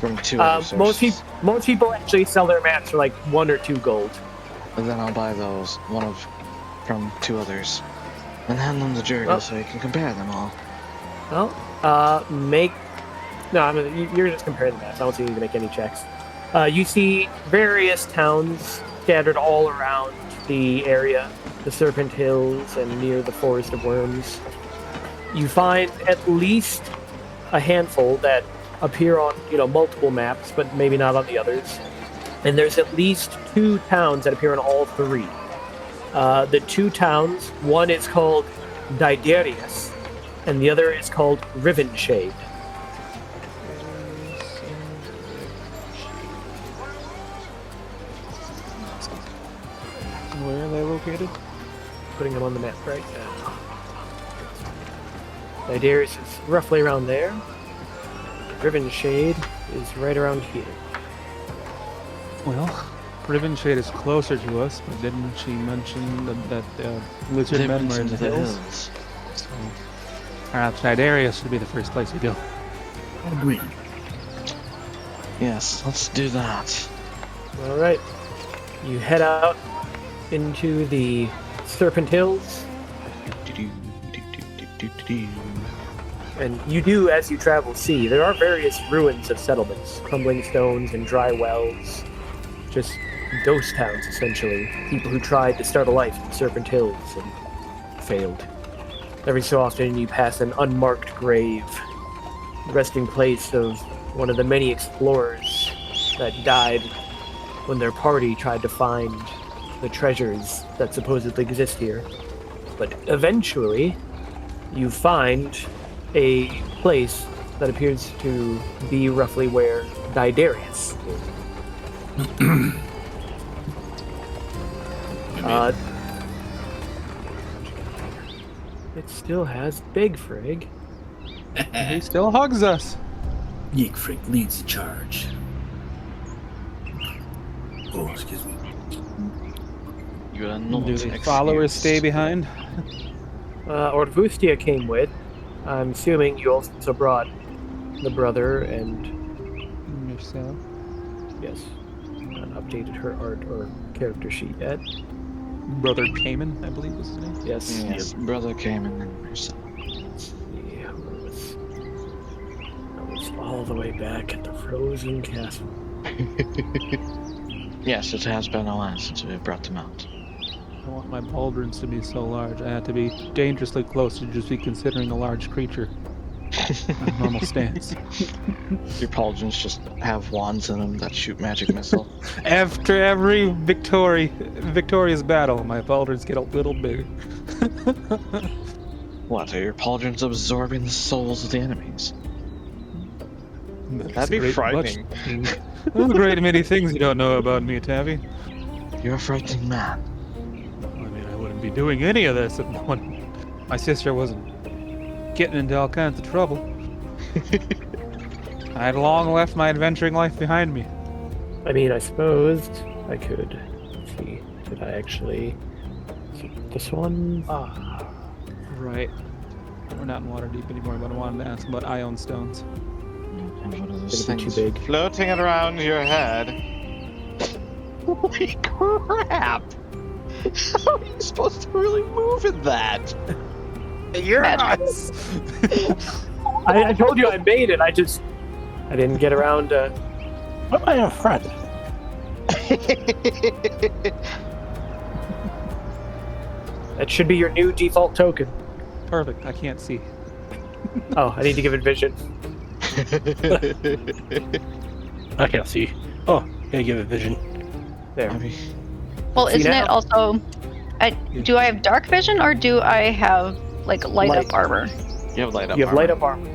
from two other sources. Most people actually sell their maps for like 1 or 2 gold. And then I'll buy those, from 2 others, and hand them to Jurgen so he can compare them all. Well, you're just comparing the maps. I don't see you need to make any checks. You see various towns scattered all around the area, the Serpent Hills and near the Forest of Worms. You find at least a handful that appear on, multiple maps, but maybe not on the others. And there's at least 2 towns that appear on all 3. The 2 towns, one is called Diderius, and the other is called Rivenshade. Where are they located? Putting them on the map right now. Diderius is roughly around there. Rivenshade is right around here. Well, Rivenshade is closer to us, but didn't she mention that lizard men were in the hills? So, perhaps Diderius should be the first place we go. Agreed. Yes, let's do that. All right. You head out into the Serpent Hills. And you do, as you travel, see there are various ruins of settlements, crumbling stones and dry wells. Just ghost towns, essentially. People who tried to start a life in Serpent Hills and failed. Every so often you pass an unmarked grave, resting place of one of the many explorers that died when their party tried to find the treasures that supposedly exist here. But eventually, you find a place that appears to be roughly where Diderius is. It still has Big Frig. He still hugs us. Yickfrick leads the charge. Oh, excuse me. You are not Do the followers stay behind? Ordvustia came with. I'm assuming you also brought the brother and... Yourself? Yes. Not updated her art or character sheet yet. Brother Cayman, I believe was his name. Yes. Yes, brother came in and yourself. Yeah, I was all the way back at the frozen castle. Yes, it has been a while since we have brought them out. I want my pauldrons to be so large. I have to be dangerously close to just be considering a large creature. A normal stance. Your pauldrons just have wands in them that shoot magic missile. After every victorious battle, my pauldrons get a little bigger. What, are your pauldrons absorbing the souls of the enemies? That's That'd be frightening. There's a great many things you don't know about me, Tavi. You're a frightening man. I mean, I wouldn't be doing any of this if my sister wasn't getting into all kinds of trouble. I had long left my adventuring life behind me. I mean, I suppose I could. Let's see. Did I actually... This one? Right. We're not in WaterDeep anymore, but I wanted to ask about ion stones. What are those It's too things big. floating around your head? Holy crap! How are you supposed to really move in that? Yes! I told you I made it, I didn't get around to... What am I in front? That should be your new default token. Perfect. I can't see. Oh, I need to give it vision. I can't see. Oh, gotta give it vision. There. Well, See isn't now? it also... do I have dark vision or do I have, like, light up armor? You have light up You have armor. light up armor.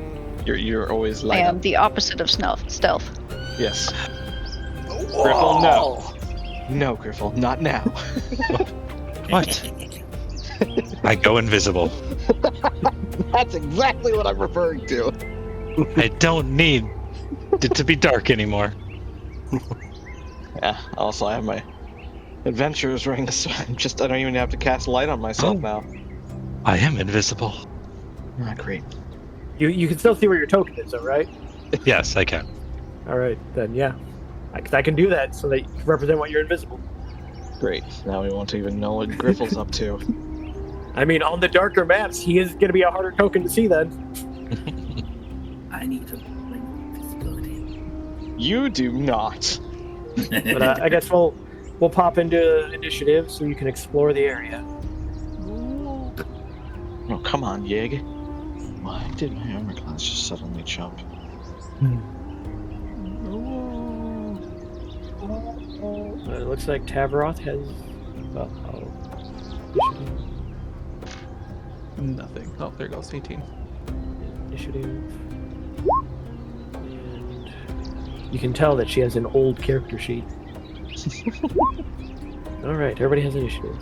You're always I light am up. the opposite of stealth. Yes. Griffle, no. No, Griffle, not now. What? I go invisible. That's exactly what I'm referring to. I don't need it to be dark anymore. Yeah, also I have my adventurer's ring, so I don't even have to cast light on myself now. I am invisible. Ah, great. You can still see where your token is, though, right? Yes, I can. All right, then yeah, I can do that so that you represent what you're invisible. Great. Now we won't even know what Griffel's up to. I mean, on the darker maps, he is going to be a harder token to see then. I need to bring visibility. You do not. But I guess we'll pop into initiative so you can explore the area. Oh, come on, Yig. Why did my armor class just suddenly jump? It looks like Tavaroth has. Nothing. Oh, there goes 18. Initiative. And you can tell that she has an old character sheet. Alright, everybody has initiative.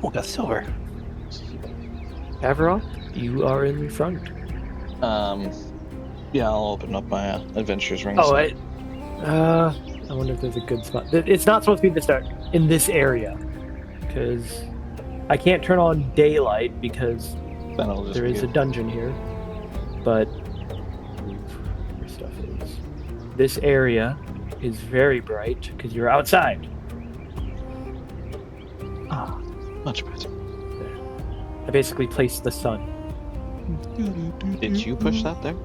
Oh, got silver. Tavaroth, you are in front. Yeah, I'll open up my adventurer's ring. Oh, I wonder if there's a good spot. It's not supposed to be the start in this area, because I can't turn on daylight because Then it'll just there be is a dungeon here. But where stuff is. This area is very bright because you're outside. Ah, much better. There. I basically placed the sun. Did you push that there?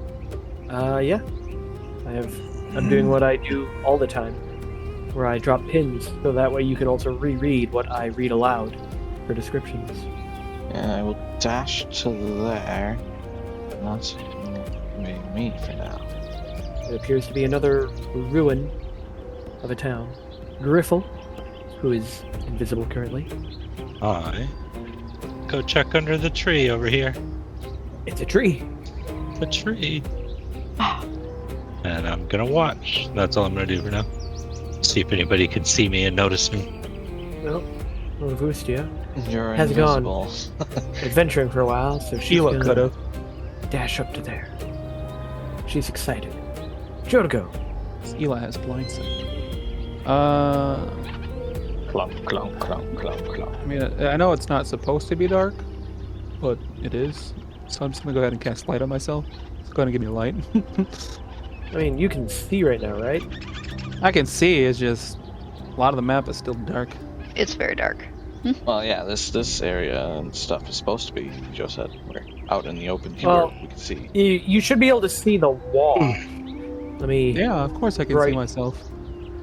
Yeah. I'm doing what I do all the time, where I drop pins so that way you can also reread what I read aloud for descriptions. Yeah, I will dash to there. Not me for now. It appears to be another ruin of a town. Griffle, who is invisible currently. Hi. Go check under the tree over here. It's a tree. The tree. And I'm gonna watch. That's all I'm gonna do for now. See if anybody can see me and notice me. Well, Vustia You're has invisible. gone adventuring for a while, so she's Sheila gonna could've. dash up to there. She's excited. Jotago. Sheila has blind sight. Clunk, clunk, clunk, clunk, clunk. I mean, I know it's not supposed to be dark, but it is. So I'm just gonna go ahead and cast light on myself. It's going to give me light. I mean, you can see right now, right? I can see. It's just a lot of the map is still dark. It's very dark. Well, yeah, this area and stuff is supposed to be, Joe said, we're out in the open here Well, where we can see. You should be able to see the wall. Let me. Yeah, of course I can Right. see myself.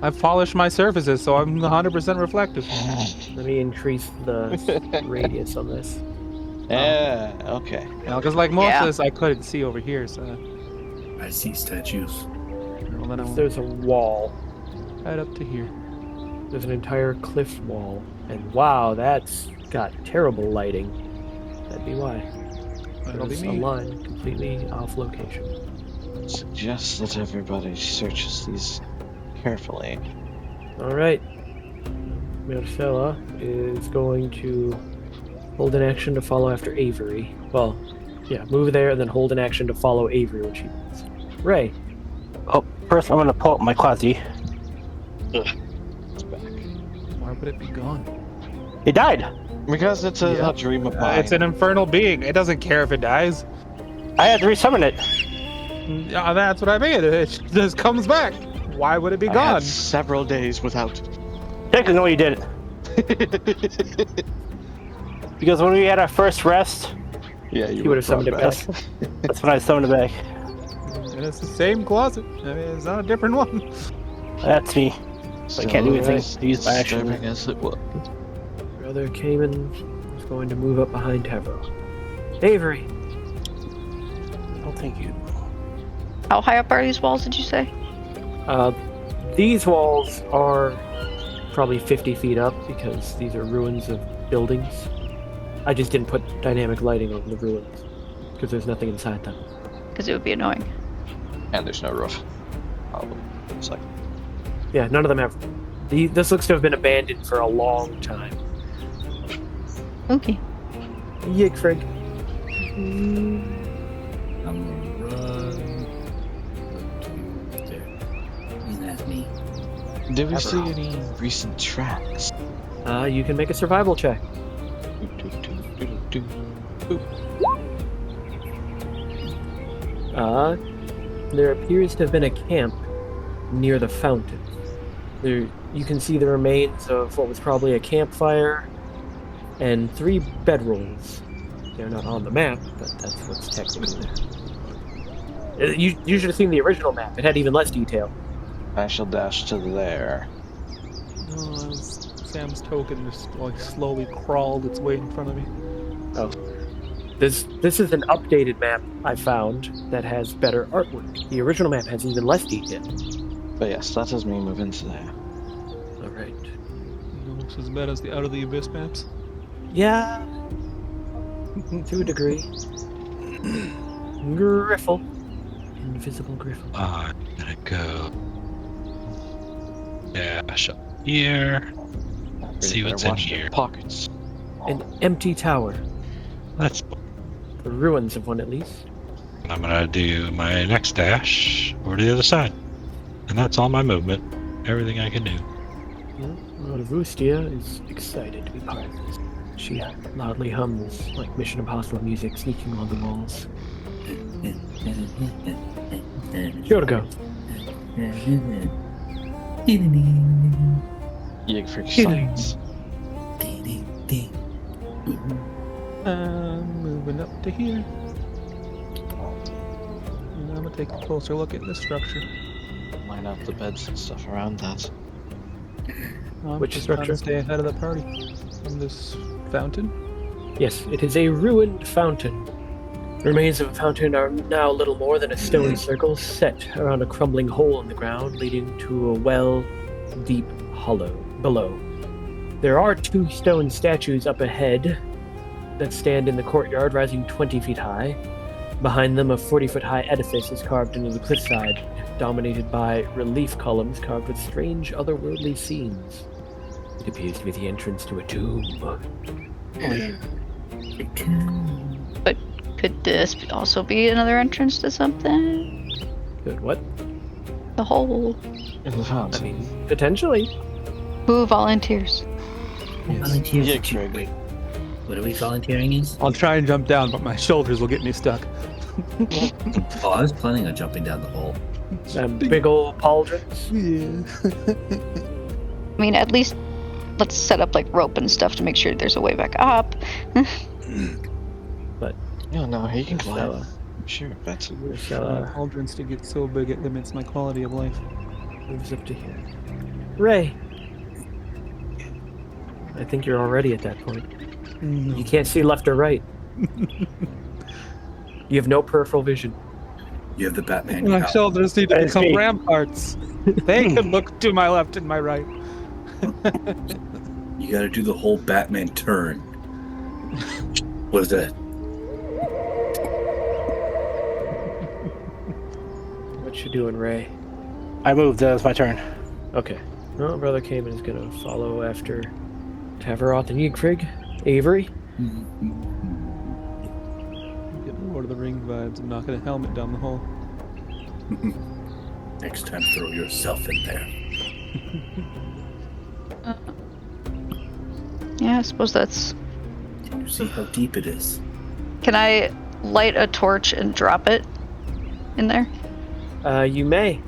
I've polished my surfaces, so I'm 100% reflective. Let me increase the radius on this. Yeah, okay. Because like most Yeah. of this, I couldn't see over here, so I see statues. well, then I'll There's a wall. head up to here. There's an entire cliff wall, and wow, that's got terrible lighting. That'd be why. That'll be There's a me. line completely off location. Suggest that everybody searches these carefully. All right. Marcella is going to hold an action to follow after Avery. Well, yeah, move there and then hold an action to follow Avery when she moves. Ray. Oh, first I'm gonna pull up my quasi. It's back. Why would it be gone? It died. Because it's a dream of mine. It's an infernal being. It doesn't care if it dies. I had to resummon it. Yeah, that's what I mean. It just comes back. Why would it be I gone? had several days without. Technically, no, you did it. Because when we had our first rest, Yeah, You would have summoned it back. that's when I summoned it back. And it's the same closet. I mean, it's not a different one. That's me. So I can't do anything. I use my action. Disturbing as it was. Brother Cayman is going to move up behind Tavro. Avery. Oh, thank you. How high up are these walls, did you say? These walls are probably 50 feet up because these are ruins of buildings. I just didn't put dynamic lighting on the ruins because there's nothing inside them. Because it would be annoying. And there's no roof. Probably. It's like, Yeah, none of them have. This looks to have been abandoned for a long time. Okay. Yickfrig. I'm gonna run. Look to there. And that's me. did we see any recent tracks? You can make a survival check. There appears to have been a camp near the fountain. There, you can see the remains of what was probably a campfire and 3 bedrolls. They're not on the map, but that's what's technically there. You should have seen the original map. It had even less detail. I shall dash to there. Oh, Sam's token just like slowly crawled its way in front of me. Oh. This is an updated map I found that has better artwork. The original map has even less detail. But yes, that is me moving to there. Alright. Almost as bad as the Out of the Abyss maps. Yeah. To a degree. Griffle. Invisible Griffle. I'm gonna go dash up here. See what's in here. Pockets. An empty tower. That's. The ruins of one, at least. I'm gonna do my next dash over to the other side, and that's all my movement. Everything I can do. Well, Vustia is excited to be part of this. She loudly hums like Mission Impossible music sneaking along the walls. Jorgo. Yigfried signs. Moving up to here. And I'm gonna take a closer look at this structure. Line up the beds and stuff around that. Which just trying structure? to stay ahead of the party. On this fountain. Yes, it is a ruined fountain. The remains of a fountain are now little more than a stone circle set around a crumbling hole in the ground leading to a well deep hollow below. There are 2 stone statues up ahead that stand in the courtyard, rising 20 feet high. Behind them, a 40-foot-high edifice is carved into the cliffside, dominated by relief columns carved with strange, otherworldly scenes. It appears to be the entrance to a tomb. But could this also be another entrance to something? Good, what? The hole. In the I fountain. mean, potentially. Who volunteers? Volunteers. Yigfried. What are we volunteering is? I'll try and jump down, but my shoulders will get me stuck. Oh, I was planning on jumping down the hole. Big ol' pauldrons. Yeah. I mean, at least let's set up like rope and stuff to make sure there's a way back up. Yeah, no, he can climb. So, Sure, that's Pauldrons to get so big it limits my quality of life. moves up to here. Ray. I think you're already at that point. No. You can't see left or right. You have no peripheral vision. You have the Batman. My cowl. shoulders need to That's become me. ramparts. They can look to my left and my right. You gotta do the whole Batman turn. What is that? What you doing, Ray? I moved. It's my turn. Okay. Well, Brother Cayman is gonna follow after Tavaroth and Yigfrig. Avery. Getting Lord of the Ring vibes and knocking a helmet down the hole. Next time, throw yourself in there. Yeah, I suppose that's... You see how deep it is. Can I light a torch and drop it in there? You may.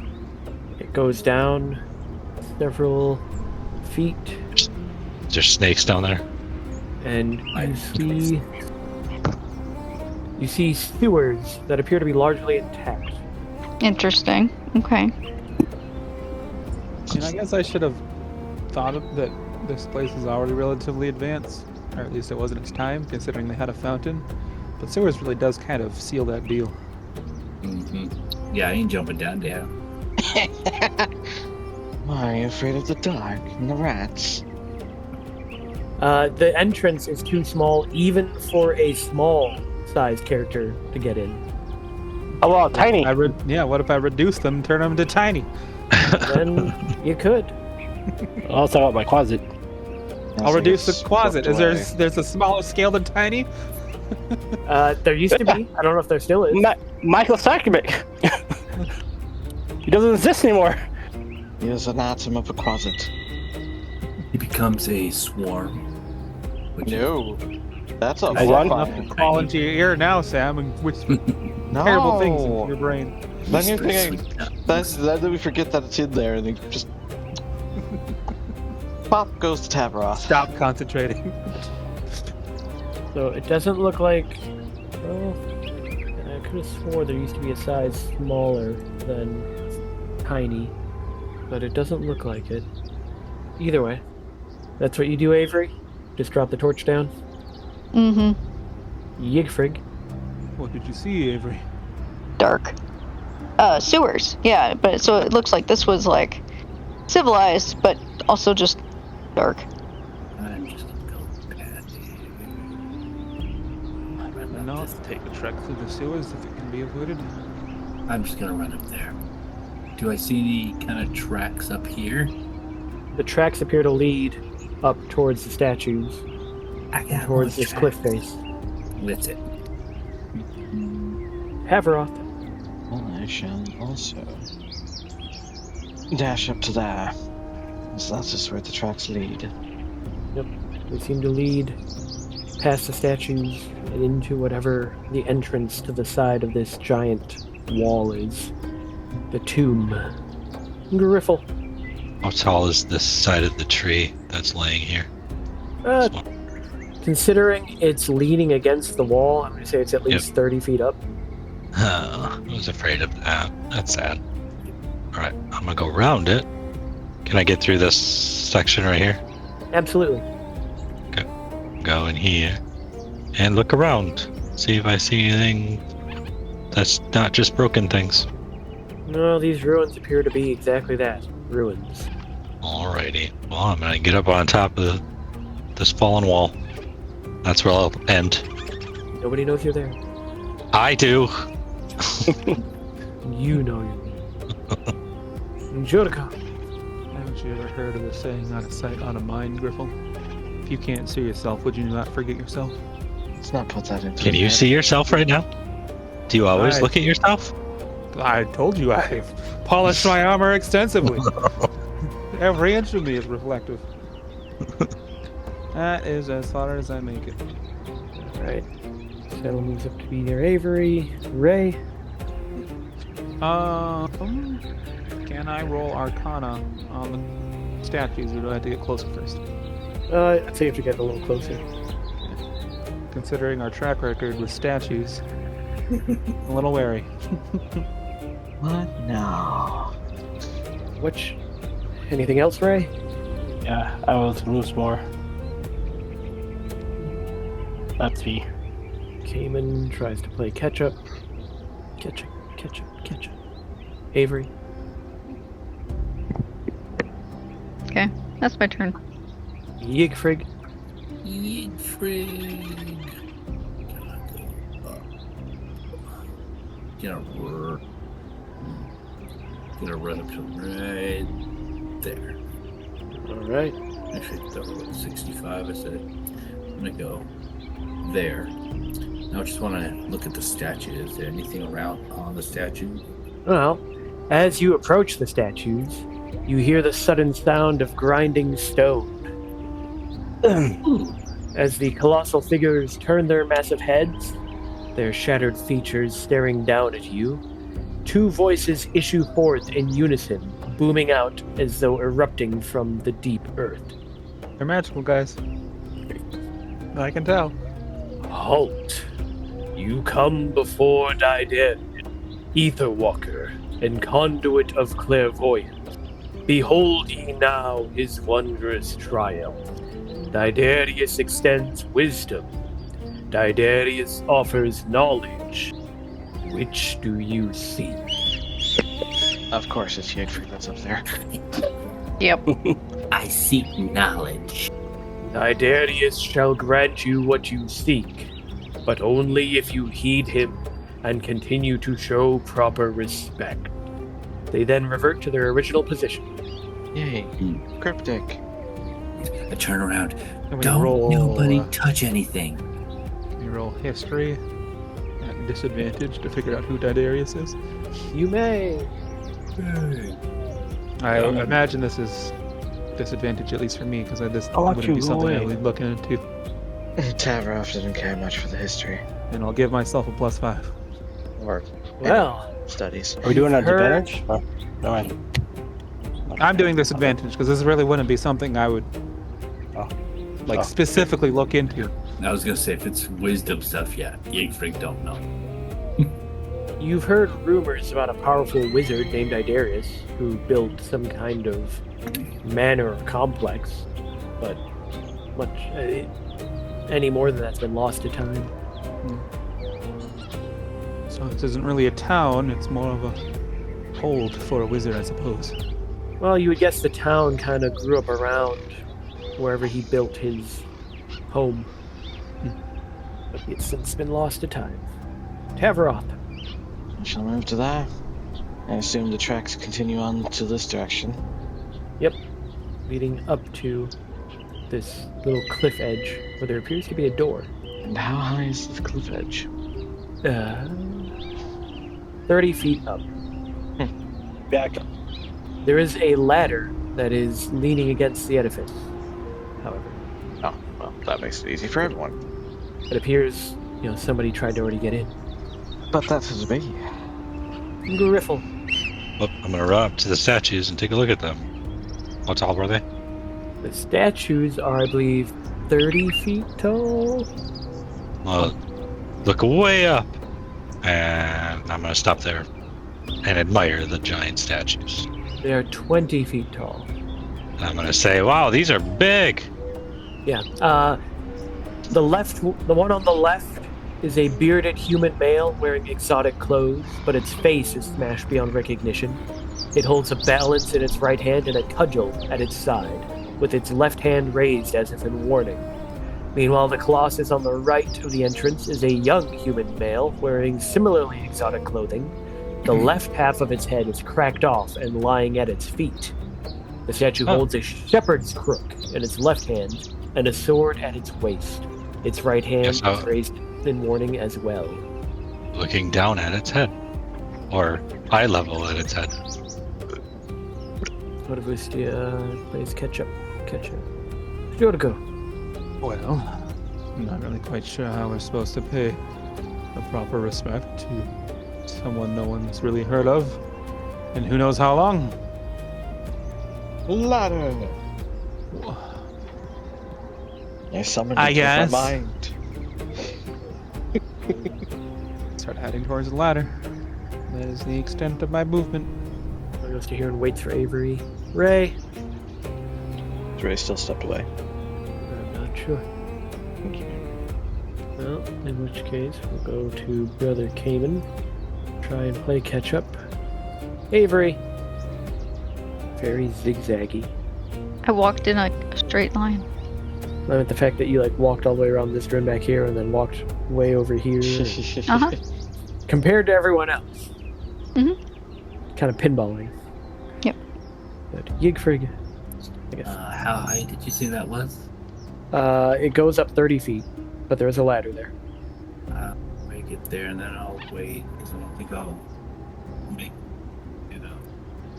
It goes down several feet, There's snakes down there. and you see sewers that appear to be largely intact. Interesting. Okay. And I guess I should have thought of that this place is already relatively advanced, or at least it was in its time, considering they had a fountain. But sewers really does kind of seal that deal. Mm-hmm. Yeah, I ain't jumping down there. Why are you afraid of the dark and the rats? The entrance is too small, even for a small-sized character to get in. Oh, well, tiny. What if I reduce them and turn them into tiny? Then you could. I'll also got my closet. I'll reduce the closet. There's There's a smaller scale than tiny? There used to be. I don't know if there still is. Michael Sakovic. He doesn't exist anymore. He is an atom of a closet. He becomes a swarm. Which No. That's a I got horrifying. Call into your ear now, Sam, and whisper. terrible things into your brain. Then you're thinking, then we forget that it's in there, and it just pop goes to Tavroth. Stop concentrating. So it doesn't look like. Well, I could have swore there used to be a size smaller than tiny, but it doesn't look like it. Either way, that's what you do, Avery? Just drop the torch down? Mm-hmm. Yigfrig. What did you see, Avery? Dark. Sewers. Yeah, but so it looks like this was like civilized, but also just dark. I'm just gonna go past No, let's take a trek through the sewers if it can be avoided. I'm just gonna run up there. Do I see any kind of tracks up here? The tracks appear to lead up towards the statues, I got towards those this cliff tracks. face. With it. Haveroth. Well, I shall also dash up to there. So that's just where the tracks lead. Yep. They seem to lead past the statues and into whatever the entrance to the side of this giant wall is. The tomb. Griffle. How tall is this side of the tree that's laying here? Considering it's leaning against the wall, I'm going to say it's at least 30 feet up. I was afraid of that. That's sad. Alright, I'm gonna go around it. Can I get through this section right here? Absolutely. Go in here and look around. See if I see anything that's not just broken things. No, these ruins appear to be exactly that. Ruins. Alrighty. Well, I'm gonna get up on top of this fallen wall. That's where I'll end. Nobody knows you're there. I do. You know you're there. Jodica. Haven't you ever heard of the saying, out of sight, out of mind, Griffle? If you can't see yourself, would you not forget yourself? Let's not put that into Can you see yourself right now? Do you always look at yourself? I told you I've polished my armor extensively. Every inch of me is reflective. That is as far as I make it. Alright. Settle moves up to be near Avery. Ray. Can I roll Arcana on the statues, or do I have to get closer first? I'd say you have to get a little closer. Considering our track record with statues, a little wary. What? No. Which? Anything else, Ray? Yeah, I was moves more. That's me. Cayman tries to play catch up. Catch up. Avery. Okay, that's my turn. Yigfrig. Gonna run up to right there. Alright. Actually, that was 65, I said. I'm gonna go there. Now I just want to look at the statue. Is there anything around on the statue? Well, as you approach the statues, you hear the sudden sound of grinding stone. As the colossal figures turn their massive heads, their shattered features staring down at you, two voices issue forth in unison, booming out as though erupting from the deep earth. They're magical, guys. I can tell. Halt! You come before Daiden, Ether Walker, and conduit of clairvoyance. Behold ye now his wondrous triumph. Daedarius extends wisdom. Daedarius offers knowledge. Which do you seek? Of course, it's Yigfrid that's up there. Yep. I seek knowledge. Daedarius shall grant you what you seek, but only if you heed him and continue to show proper respect. They then revert to their original position. Yay. Cryptic. I turn around. And we Don't roll, nobody touch anything. We roll history at disadvantage to figure out who Daedarius is. You may. I imagine this is disadvantage, at least for me, because this I'll let wouldn't you be go something I away. would look into. Tavroff didn't care much for the history. And I'll give myself a +5. or Well, studies. Are we doing an Heard- advantage? Oh, no, I'm doing this advantage because this really wouldn't be something I would Oh. specifically look into. I was gonna say, if it's wisdom stuff, yeah, Yigfrig don't know. you've heard rumors about a powerful wizard named Idarius who built some kind of manor or complex, but much any more than that's been lost to time. So this isn't really a town, it's more of a hold for a wizard, I suppose. Well, you would guess the town kind of grew up around wherever he built his home. But it's since been lost to time. Tavroth. I shall move to there. I assume the tracks continue on to this direction. Yep. Leading up to this little cliff edge where there appears to be a door. And how high is this cliff edge? 30 feet up. Back up. There is a ladder that is leaning against the edifice, however. Oh, well, that makes it easy for everyone. It appears, somebody tried to already get in. But that is me. Griffle. Well, I'm gonna run up to the statues and take a look at them. How tall were they? The statues are, I believe, 30 feet tall. Well, look way up, and I'm gonna stop there and admire the giant statues. They are 20 feet tall. And I'm gonna say, wow, these are big. Yeah. The one on the left is a bearded human male wearing exotic clothes, but its face is smashed beyond recognition. It holds a balance in its right hand and a cudgel at its side, with its left hand raised as if in warning. Meanwhile, the colossus on the right of the entrance is a young human male wearing similarly exotic clothing. The left half of its head is cracked off and lying at its feet. The statue holds a shepherd's crook in its left hand and a sword at its waist. Its right hand Yes, is raised in warning as well. Looking down at its head, or eye level at its head. Odavustia plays catch up. Where to go? Well, I'm not really quite sure how we're supposed to pay the proper respect to someone no one's really heard of, and who knows how long. Ladder! I summoned I it with guess. my mind. Start heading towards the ladder. That is the extent of my movement. I goes to here and waits for Avery. Ray. Is Ray still stepped away? I'm not sure. Well, in which case, we'll go to Brother Cayman. Try and play catch up. Avery. Very zigzaggy. I walked in a straight line. I meant the fact that you walked all the way around this turn back here and then walked way over here. Uh-huh. Compared to everyone else. Mhm. Kind of pinballing. Yep. But Yigfrig, I guess. How high did you say that was? It goes up 30 feet, but there is a ladder there. I get there and then I'll wait because I don't think I'll make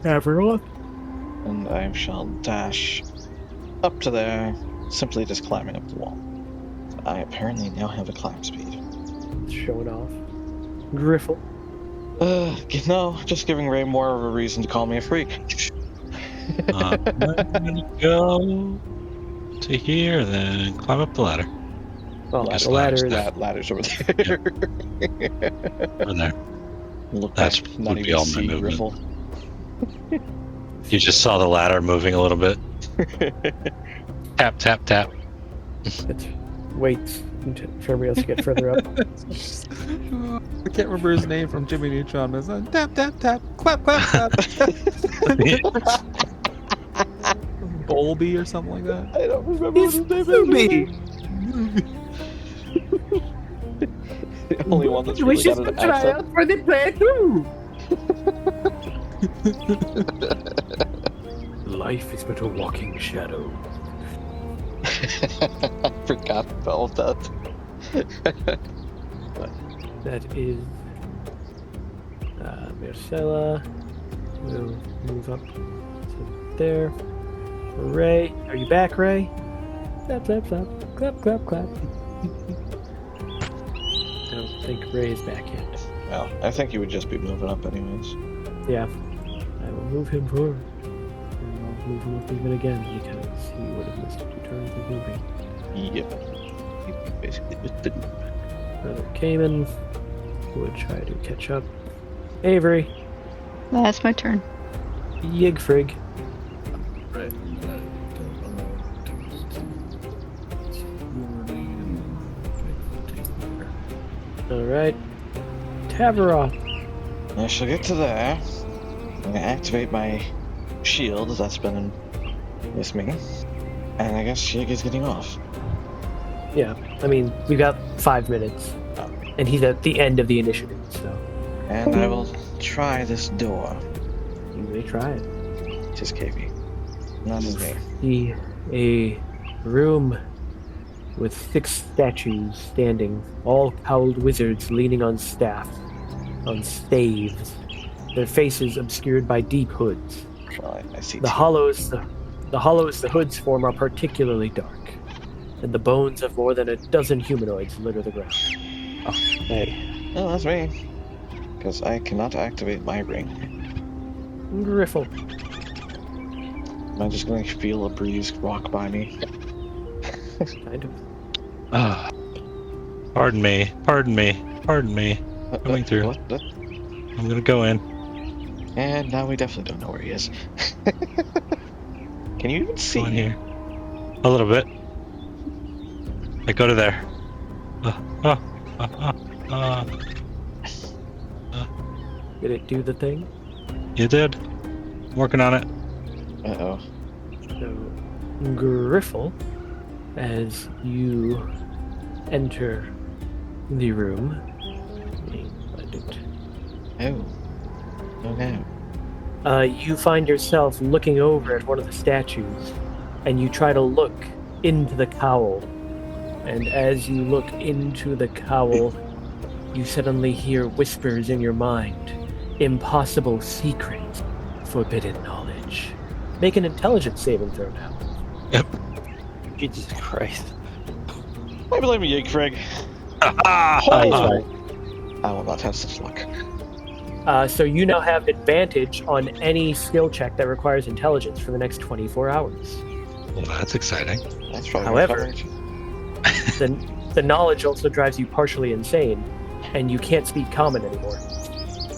Everyone? And I shall dash up to there, simply just climbing up the wall. I apparently now have a climb speed. Showing off. Griffle. Just giving Ray more of a reason to call me a freak. I'm gonna go to here, then climb up the ladder. Oh, Just the ladder is... That ladder's over there. Over there. Look That's back, would not be even all my see movement. Griffle. You just saw the ladder moving a little bit. Tap, tap, tap. It waits for everybody else to get further up. I can't remember his name from Jimmy Neutron, but it's like tap, tap, tap, clap, clap, clap. Bolby or something like that. I don't remember what his name is. The only one that's really got an accent. for the player too. Life is but a walking shadow. I forgot about that. That is Marcella. We'll move up to there. Ray, are you back, Ray? Clap, clap, clap, clap, clap, clap. I don't think Ray is back yet. Well, I think he would just be moving up anyways. Yeah. I will move him forward. And I'll move him up even again because he would have missed 2 turns of moving. Yep. He basically just didn't. Brother Cayman would try to catch up. Avery. That's my turn. Yigfrig. Right. Alright. Tavaroff. I shall get to there. I'm gonna activate my shield that's been with me. And I guess Yig is getting off. Yeah, I mean, we've got 5 minutes. And he's at the end of the initiative, so. And I will try this door. You may try it. Just KV. Not his name. See a room with 6 statues standing, all cowled wizards leaning on staff, on staves, their faces obscured by deep hoods. Well, I see. The hollows the hoods form are particularly dark, and the bones of more than a dozen humanoids litter the ground. Oh, hey. Oh, that's me. Because I cannot activate my ring. Griffle. Am I just going to feel a breeze walk by me? Kind of. Pardon me. Coming through. What? I'm gonna go in. And now we definitely don't know where he is. Can you even see? Go in here. A little bit. I go to there. Did it do the thing? You did. Working on it. Uh-oh. So, Griffle, as you enter the room, Oh. Oh no. you find yourself looking over at one of the statues, and you try to look into the cowl. And as you look into the cowl, you suddenly hear whispers in your mind. Impossible secret, forbidden knowledge. Make an intelligence saving throw now. Yep. Jesus Christ. I blame you, Craig. Oh, he's right. I will not have such luck. So you now have advantage on any skill check that requires intelligence for the next 24 hours. Well, that's exciting. That's probably However, the knowledge also drives you partially insane, and you can't speak common anymore.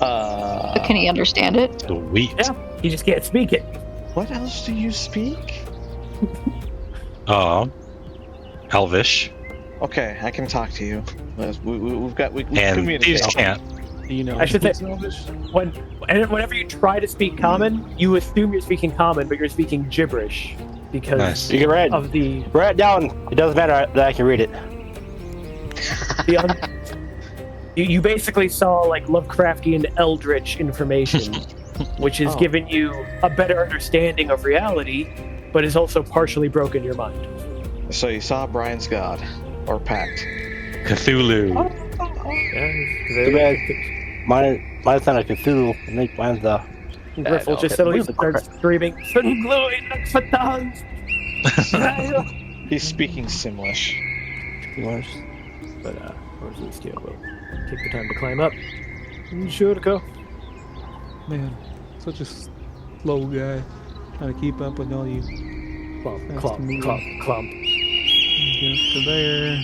But can he understand it? Sweet. Yeah, you just can't speak it. What else do you speak? Elvish. Okay, I can talk to you. We've And communicate. these can't. Do you know? I should say, Elvish? whenever you try to speak common, you assume you're speaking common, but you're speaking gibberish because Nice. You can read. of the Write it down. It doesn't matter that I can read it. you basically saw like Lovecraftian eldritch information, which is giving you a better understanding of reality, but is also partially broken your mind. So you saw Brian's god, or pact. Cthulhu. Too bad. Mine's not a Cthulhu. Mine's the... Griffle just suddenly starts screaming, He's speaking Simlish. but Orzulstia will take the time to climb up. Sure to go. Man, such a slow guy. Trying to keep up with all you. Clomp. Get up to there.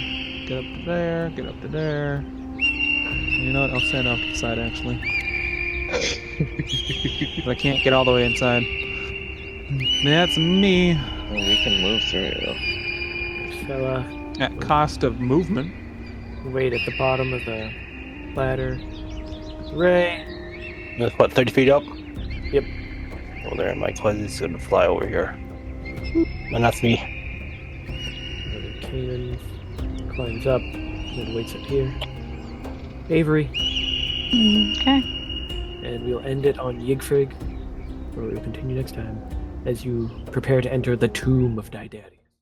Get up to there. Get up to there. You know what? I'll stand off to the side actually. But I can't get all the way inside. That's me. Well, we can move through. So, At cost of movement. wait at the bottom of the ladder. Ray. That's what, 30 feet up? Yep. Well, there, my cousin's gonna fly over here. And that's me. Kanan climbs up, then waits up here. Avery. Okay. And we'll end it on Yigfrig, where we'll continue next time, as you prepare to enter the tomb of Didaddy.